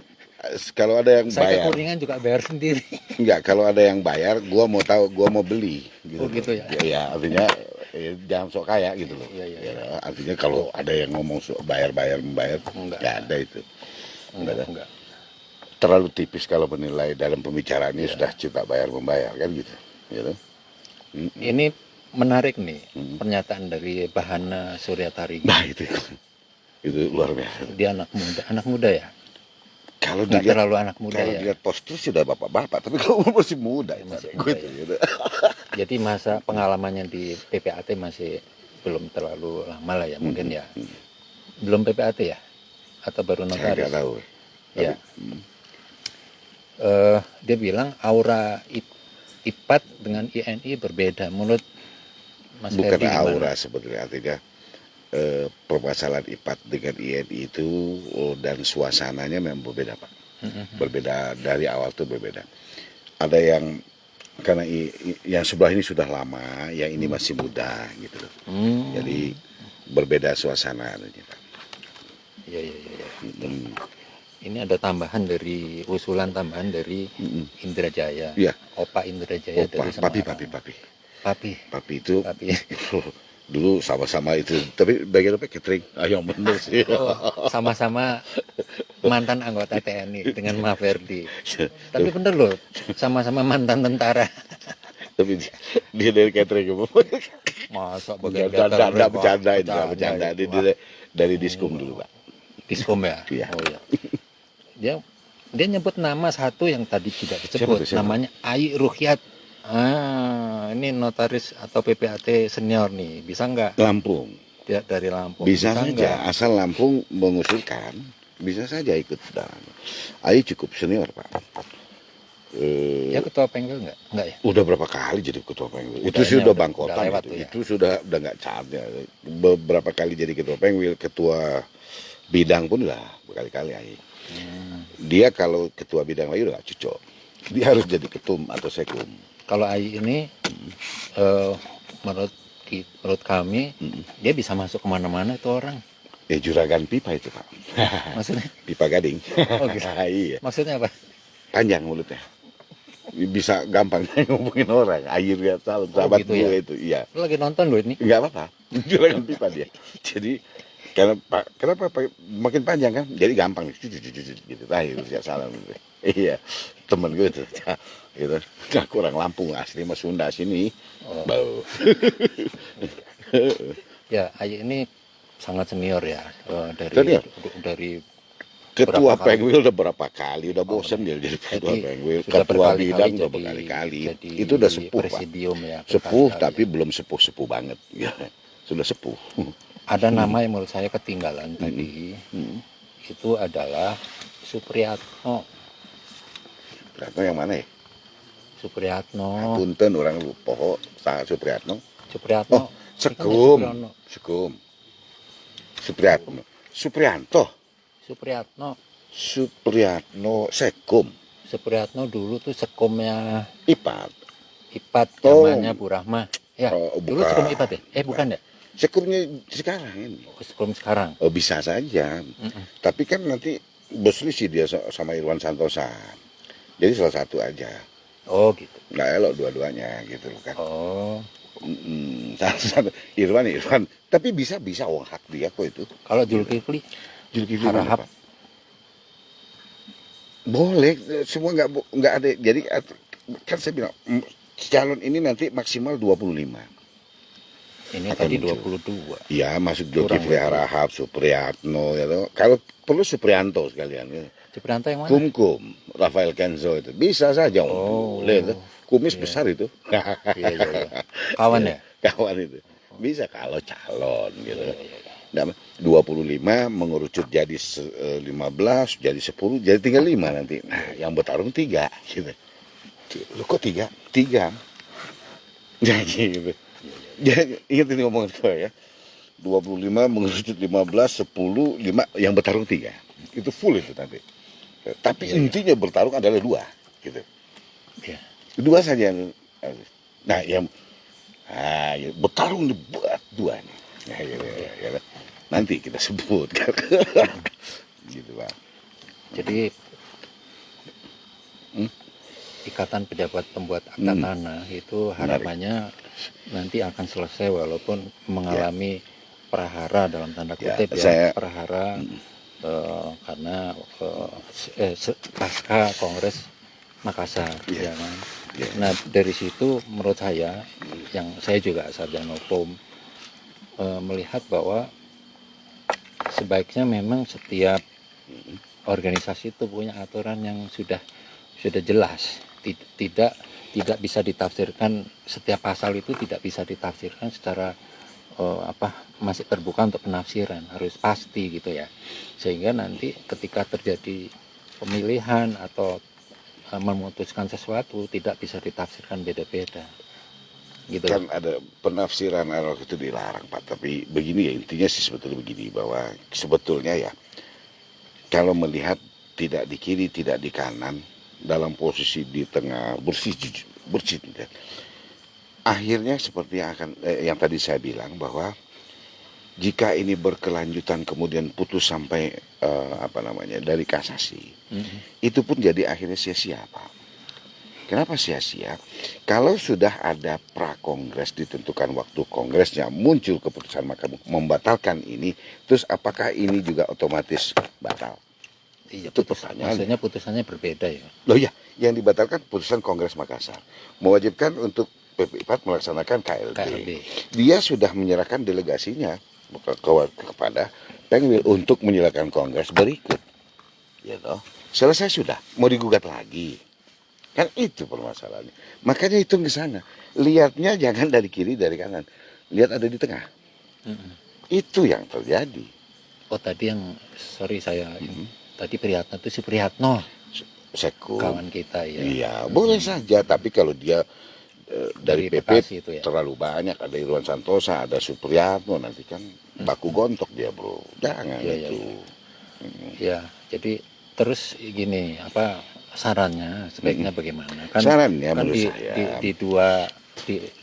kalau ada yang saya bayar. Saya Kuningan juga bayar sendiri. Enggak, kalau ada yang bayar, gua mau beli. Gitu. Oh gitu ya. Ya artinya jangan sok kaya gitu loh. Iya, iya, Ya, artinya kalau ada yang ngomong sok membayar, Enggak. nggak ada itu. Enggak. Terlalu tipis kalau menilai dalam pembicaraan ini sudah cinta bayar membayar kan gitu. Gitu. Ini menarik nih pernyataan dari Bahana Suryatari. Nah itu luar biasa. Dia anak muda ya. Kalau Nggak dilihat, terlalu anak muda kalau ya. dilihat postur sudah bapak-bapak, tapi kalau masih muda, Masih gitu, muda ya. gitu. Jadi masa pengalamannya di PPAT masih belum terlalu lama lah ya mungkin ya. Belum PPAT ya? Atau baru Saya notaris? nggak tahu. Ya. Dia bilang aura IPAT dengan INI berbeda. Menurut Mas Bukan Ferdi gimana? aura sebetulnya, artinya permasalahan IPAT dengan INI itu dan suasananya memang berbeda Pak. Berbeda dari awal tuh berbeda. Ada yang karena yang sebelah ini sudah lama, yang ini masih muda gitu loh. Jadi berbeda suasana Pak. Iya. Ini ada usulan tambahan dari Indrajaya. Iya. Opa Indrajaya dari Semarang. Papi Itu Papi. dulu sama-sama itu, tapi bagian apa catering. Yang bener sih. Sama-sama mantan anggota TNI dengan Mas Ferdi. Tapi bener loh, sama-sama mantan tentara. Tapi dia dari catering. Masa bagian Enggak bercanda. ya. Dari Diskom dulu Pak. Diskom ya? Iya. Oh iya. Dia nyebut nama satu yang tadi tidak disebut. Siapa? Namanya Ai Ruhyat. Ini notaris atau PPAT senior nih. Bisa nggak? Lampung. Dia dari Lampung. Bisa saja, nggak? asal Lampung mengusulkan, bisa saja ikut dalam. Ayu cukup senior Pak. Ya ketua Pengkel nggak ya? Udah berapa kali jadi ketua Pengwil? Itu Udah, sih ini udah udah bangkotan lewat itu. tuh ya. Itu sudah nggak caatnya. Beberapa kali jadi ketua Pengwil, ketua bidang pun lah berkali-kali Ayu. Dia kalau ketua bidang lagi udah gak cocok. Dia harus jadi ketum atau sekum. Kalau Ai ini menurut kami dia bisa masuk kemana-mana itu orang. Juragan pipa itu Pak. Maksudnya? Pipa gading. Oh gitu. Iya. Maksudnya apa? Panjang mulutnya. Bisa gampang ngomongin orang. Air ya salam Oh, sahabat gitu gue ya? itu. Iya. Lu lagi nonton loh ini. Enggak apa-apa. Juragan pipa dia. Jadi kenapa makin panjang kan? Jadi gampang gitu. Akhir ya salam. Iya. Temen gue itu. Gitu. Nah, kurang Lampung asli mah Sunda sini. Bau. Ya, Ai ini sangat senior ya. Senior? Dari Ketua berapa kali? Pengwil udah berapa kali, udah bosen dia jadi ketua Pengwil. sudah Ketua berkali-kali bidang udah jadi- berkali-kali. jadi Itu udah sepuh Pak. presidium ya. Sepuh berkali-kali. tapi belum sepuh-sepuh banget. Ya, sudah sepuh. Ada nama yang menurut saya ketinggalan tadi. Itu adalah Supriyatno. Supriyatno yang mana ya? Supriyatno. Punten orang lupa Pak Supriyatno. Supriyatno. Oh, Sekum. Supriyatno. Supriyatno. Supriyatno Sekum. Supriyatno dulu tuh sekumnya IPAT. IPAT Oh. zamannya Bu Rahma. Ya, Oh, dulu bukan. sekum IPAT ya? Bukan ya? Sekumnya sekarang ini. Sekum sekarang. Oh bisa saja. Tapi kan nanti berselisih dia sama Irwan Santosa. Jadi salah satu aja. Oh gitu. Nggak elok dua-duanya gitu loh kan. Oh. Salah satu Irwan. Tapi bisa uang hak dia kok itu. Kalau Zulkifli Zulkifli Harahap. mana, Pak? Boleh, semua nggak ada. Jadi kan saya bilang calon ini nanti maksimal 25. ini Akan tadi muncul. 22. Ya masuk Kurang Zulkifli ya. Harahap, Supriyatno ya toh. Kalau perlu Supriyanto sekalian. Ya. Supriyanto yang mana? Kumkum, Rafael Kenzo itu bisa saja. Oh. Boleh tuh. Kumis besar itu. Iya. Kawan ya? Kawan itu. Bisa kalau calon gitu. Nah, 25 mengerucut jadi 15, jadi 10, jadi tinggal 5 nanti. Nah, yang bertarung 3 gitu. Lu kok 3? 3. Ya gitu. Jadi ingat ini omongan gue ya. 25 mengerucut 15, 10, 5 yang bertarung 3. Itu full itu nanti. Tapi intinya bertarung adalah 2 gitu. Iya. 2 saja. Nah, yang bertarung dibuat 2 nih. Nah, ya. Nanti kita sebut kan. Gitu, Pak. Jadi Ikatan Pejabat Pembuat Akta Tanah itu harapannya nanti akan selesai walaupun mengalami prahara dalam tanda Ya, kutip prahara karena pasca Kongres Makassar, ya kan. Nah dari situ menurut saya, yang saya juga sarjana hukum, melihat bahwa sebaiknya memang setiap organisasi itu punya aturan yang sudah jelas, tidak bisa ditafsirkan, setiap pasal itu tidak bisa ditafsirkan secara masih terbuka untuk penafsiran, harus pasti gitu ya, sehingga nanti ketika terjadi pemilihan atau memutuskan sesuatu tidak bisa ditafsirkan beda-beda gitu kan. Ada penafsiran analog itu dilarang, Pak, tapi begini ya, intinya sih sebetulnya begini, bahwa sebetulnya ya kalau melihat tidak di kiri tidak di kanan, dalam posisi di tengah bersih ya. Akhirnya seperti yang tadi saya bilang, bahwa jika ini berkelanjutan kemudian putus sampai dari kasasi, itu pun jadi akhirnya sia-sia, Pak. Kenapa sia-sia? Kalau sudah ada prakongres, ditentukan waktu kongresnya, muncul keputusan mahkamah membatalkan ini, terus apakah ini juga otomatis batal? Iya, itu pertanyaan. Maksudnya putusannya berbeda ya? Loh ya, yang dibatalkan putusan Kongres Makassar, mewajibkan untuk PP4 melaksanakan KLB. Dia sudah menyerahkan delegasinya kepada Pengwil untuk menyelesaikan kongres berikut. Ya toh, selesai sudah, mau digugat lagi. Kan itu permasalahannya. Makanya itu ke sana. Lihatnya jangan dari kiri dari kanan. Lihat ada di tengah. Itu yang terjadi. Oh tadi yang tadi Priyatno itu si Priyatno. Sekum. Kawan kita ya. Iya, boleh saja, tapi kalau dia dari PP itu ya, terlalu banyak, ada Irwan Santosa, ada Supriyatno, nanti kan baku gontok dia, bro. Jangan itu. Ya, jadi terus gini, sarannya sebaiknya bagaimana? Kan sarannya menurut saya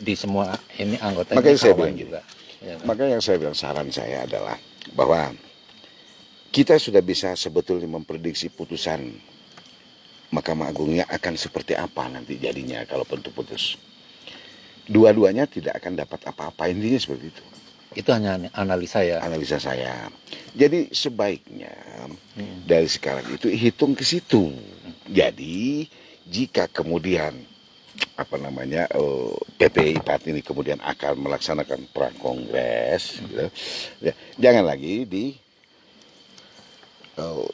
di semua ini anggota makanya ini saya bilang juga. Ya, kan? Makanya yang saya bilang, saran saya adalah bahwa kita sudah bisa sebetulnya memprediksi putusan Mahkamah Agungnya akan seperti apa nanti jadinya kalau putus. Dua-duanya tidak akan dapat apa-apa, intinya seperti itu. Itu hanya analisa ya. Analisa saya. Jadi sebaiknya dari sekarang itu hitung ke situ. Jadi jika kemudian PPI Parti ini kemudian akan melaksanakan prakongres, gitu, ya, jangan lagi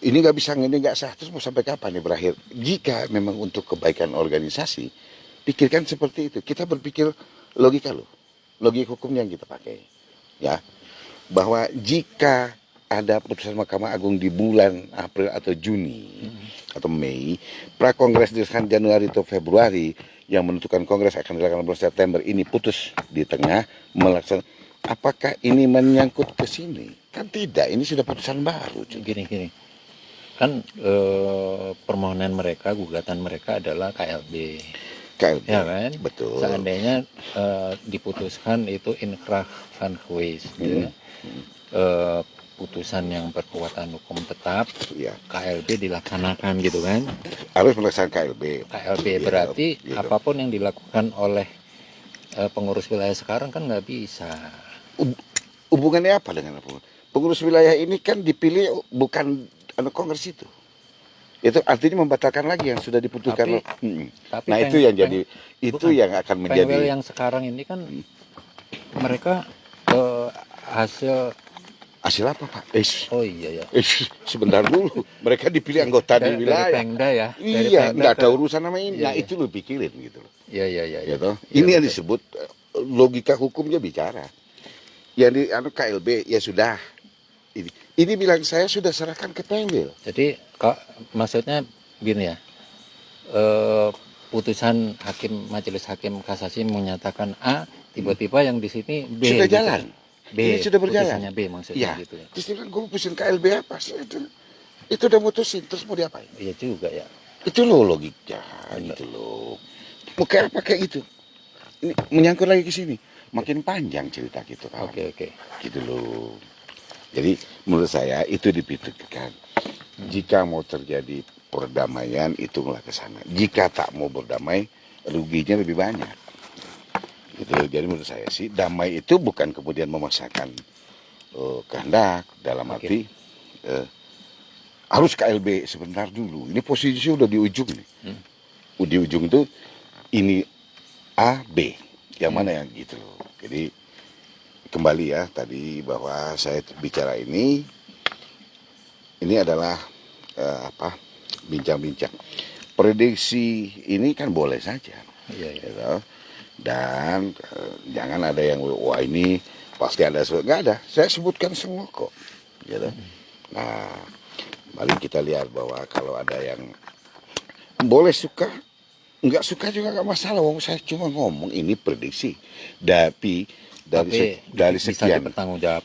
ini nggak bisa, ini nggak sah, terus mau sampai kapan nih berakhir? Jika memang untuk kebaikan organisasi, pikirkan seperti itu. Kita berpikir logika hukum yang kita pakai, ya, bahwa jika ada putusan Mahkamah Agung di bulan April atau Juni atau Mei, prakongres dilaksanakan Januari atau Februari, yang menentukan kongres akan dilakukan bulan September, ini putus di tengah melaksanakan. Apakah ini menyangkut ke sini? Kan tidak, ini sudah putusan baru. Gini. Kan permohonan mereka, gugatan mereka adalah KLB. Ya kan? Betul. Seandainya diputuskan itu inkrah van geweest, gitu. Putusan yang berkekuatan hukum tetap, ya. KLB dilaksanakan gitu kan? Harus melaksanakan KLB. KLB berarti apapun yang dilakukan oleh pengurus wilayah sekarang kan nggak bisa. Hubungannya apa dengan pengurus wilayah ini? Kan dipilih bukan kongres itu. Itu artinya membatalkan lagi yang sudah diputuskan. Tapi nah itu yang jadi, itu yang akan menjadi. Pengwil yang sekarang ini kan mereka hasil apa, Pak? Oh iya ya. Sebentar dulu, mereka dipilih anggota di wilayah. Dari Pengda ya. Iya, nggak ada urusan nama ini. Nah itu lu pikirin gitu loh. Iya. Gitu. Ini yang disebut logika hukumnya bicara. Yang di KLB ya sudah. Ini bilang saya sudah serahkan ke Pengwil. Jadi kok maksudnya gini ya, putusan majelis hakim kasasi menyatakan A, tiba-tiba yang di sini B. Sudah gitu. jalan. B, ini sudah berjalan. B maksudnya ya. gitu ya. Terus dia bilang, gue putusin KLB apa? Itu udah mutusin, terus mau diapain? Iya juga ya. Itu loh logiknya, gitu loh. Mau kayak apa kayak gitu? Ini menyangkut lagi ke sini. Makin panjang cerita gitu kan. Oke. Gitu loh. Jadi menurut saya itu dipikirkan. Jika mau terjadi perdamaian, hitunglah ke sana. Jika tak mau berdamai, ruginya lebih banyak. Gitu. Jadi menurut saya sih damai itu bukan kemudian memaksakan kehendak dalam arti harus KLB sebentar dulu. Ini posisi udah di ujung nih. Di ujung itu ini A, B. Yang mana yang gitu loh. Jadi kembali ya tadi bahwa saya bicara ini adalah bincang-bincang. Prediksi ini kan boleh saja. Iya. Gitu. Dan jangan ada yang wah ini pasti ada nggak ada. Saya sebutkan semua kok. Gitu. Nah, paling kita lihat bahwa kalau ada yang boleh suka, nggak suka juga nggak masalah. Wong saya cuma ngomong ini prediksi. Tapi dari sekian, betul ya.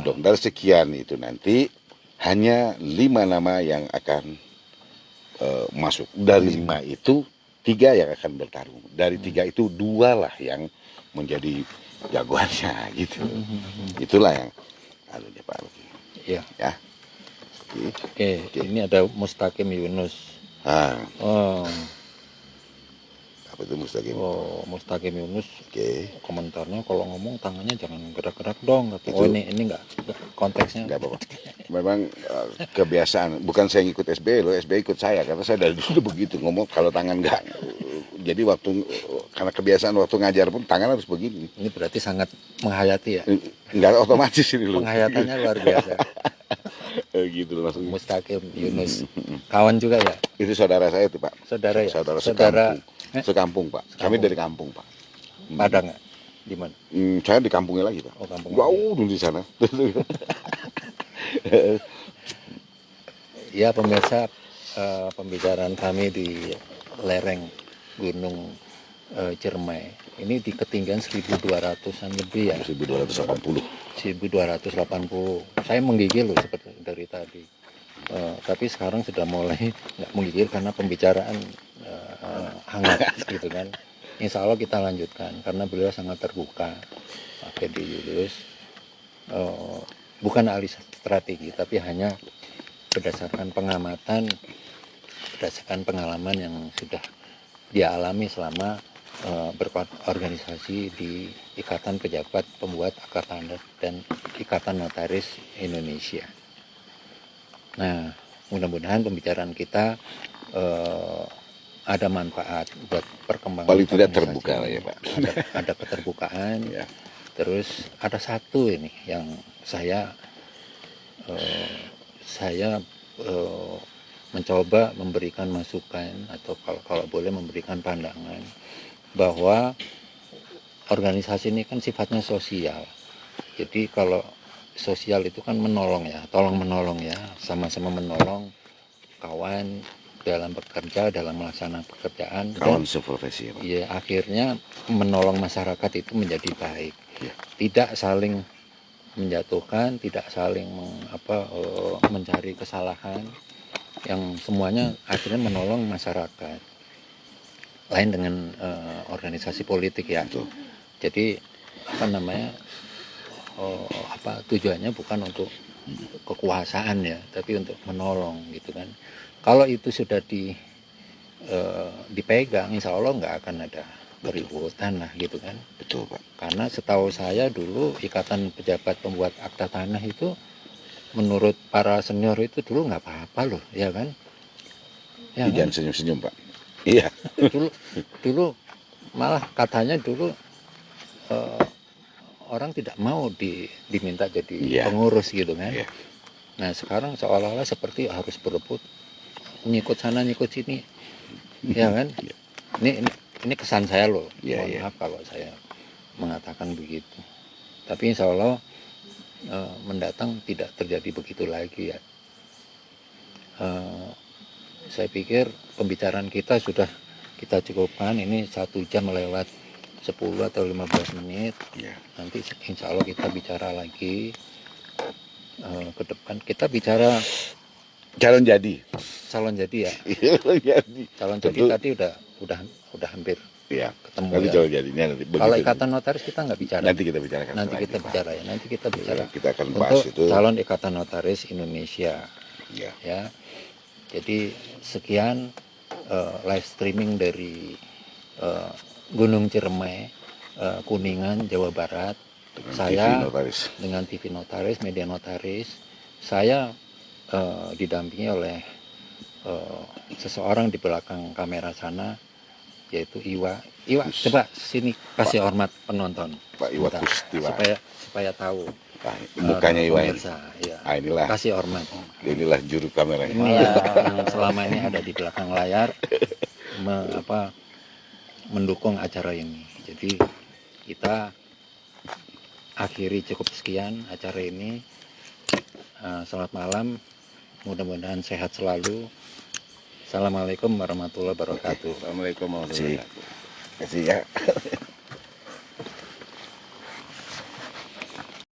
Dong. Dari sekian itu nanti hanya 5 nama yang akan masuk. Dari 5 itu 3 yang akan bertarung. Dari 3 itu 2 lah yang menjadi jagoannya gitu. Itulah yang anunya Pak Luki. Iya. Ya. Oke. Ini ada Mustaqim Yunus. Oh. Apa itu Mustaqim? Oh, Mustaqim Yunus. Oke. Komentarnya kalau ngomong tangannya jangan gerak-gerak dong. Oh ini enggak konteksnya. Enggak apa-apa. Memang kebiasaan. Bukan saya ngikut SBY loh, SBY ikut saya karena saya dari dulu begitu ngomong kalau tangan enggak. Jadi karena kebiasaan waktu ngajar pun tangan harus begini. Ini berarti sangat menghayati ya? Enggak otomatis ini loh. Penghayatannya luar biasa. Gitu loh maksudnya. Mustaqim Yunus. Kawan juga ya? Itu saudara saya tuh Pak. Saudara ya? Saudara sekampung. Sekampung Pak. Kami dari kampung Pak. Padang nggak? Di mana? Saya di kampungnya lagi Pak. Oh kampung. Jauh dulu di sana. Ya pemirsa, pembicaraan kami di lereng Gunung Ciremai ini di ketinggian 1200-an lebih ya. 1280. 1280. Saya menggigil loh seperti dari tadi. Tapi sekarang sudah mulai nggak menggigil karena pembicaraan hangat gitu kan. Insya Allah kita lanjutkan karena beliau sangat terbuka. Pak Fedy Julius bukan ahli strategi tapi hanya berdasarkan pengamatan, berdasarkan pengalaman yang sudah dia alami selama berorganisasi di Ikatan Pejabat Pembuat Akta Tanah dan Ikatan Notaris Indonesia. Nah, mudah-mudahan pembicaraan kita ada manfaat buat perkembangan. Paling tidak terbuka lah ya Pak. Ada keterbukaan. Ya. Terus ada satu ini yang saya mencoba memberikan masukan atau kalau boleh memberikan pandangan bahwa organisasi ini kan sifatnya sosial. Jadi kalau sosial itu kan menolong ya, tolong menolong ya, sama-sama menolong kawan dalam bekerja, dalam melaksanakan pekerjaan. Kawan seprofesi ya Pak. Iya, akhirnya menolong masyarakat itu menjadi baik. Ya. Tidak saling menjatuhkan, tidak saling mencari kesalahan, yang semuanya akhirnya menolong masyarakat. Lain dengan organisasi politik ya. Betul. Jadi tujuannya bukan untuk kekuasaan ya, tapi untuk menolong gitu kan. Kalau itu sudah dipegang, insya Allah nggak akan ada keributan lah gitu kan. Betul Pak. Karena setahu saya dulu Ikatan Pejabat Pembuat Akta Tanah itu menurut para senior itu dulu nggak apa-apa loh, ya kan? Ya, jangan senyum-senyum Pak. Iya. dulu malah katanya dulu orang tidak mau diminta jadi pengurus gitu kan. Yeah. Nah sekarang seolah-olah seperti harus berebut, nyikut sana nyikut sini, ya kan? Ini kesan saya loh. Mohon maaf kalau saya mengatakan begitu. Tapi insya Allah mendatang tidak terjadi begitu lagi ya. Saya pikir pembicaraan kita sudah kita cukupkan. Ini 1 jam melewat 10 atau 15 menit. Nanti insya Allah kita bicara lagi ke depan. Kita bicara calon jadi ya. Calon jadi tadi udah hampir ketemu nanti ya. calon jadinya nanti. Kalau Ikatan Notaris kita nggak bicara. Nanti kita bicarakan. Nanti kita bicara. Kita akan bahas untuk itu. Calon Ikatan Notaris Indonesia. Ya. Jadi sekian live streaming dari Gunung Ciremai Kuningan, Jawa Barat. Dengan Saya TV Notaris. dengan TV Notaris, Media Notaris. Saya didampingi oleh seseorang di belakang kamera sana, yaitu Iwa. Iwa, coba sini kasih hormat penonton. Pak Iwa Bentar, Kustiwa. supaya tahu. Nah, mukanya Iwa ini. Pemirsa, ya. Inilah Kasih hormat. inilah juru kamera. Inilah yang selama ini ada di belakang layar mendukung acara ini. Jadi kita akhiri cukup sekian acara ini. Selamat malam, mudah-mudahan sehat selalu. Assalamualaikum warahmatullahi wabarakatuh. Assalamualaikum warahmatullahi wabarakatuh. Kasih ya.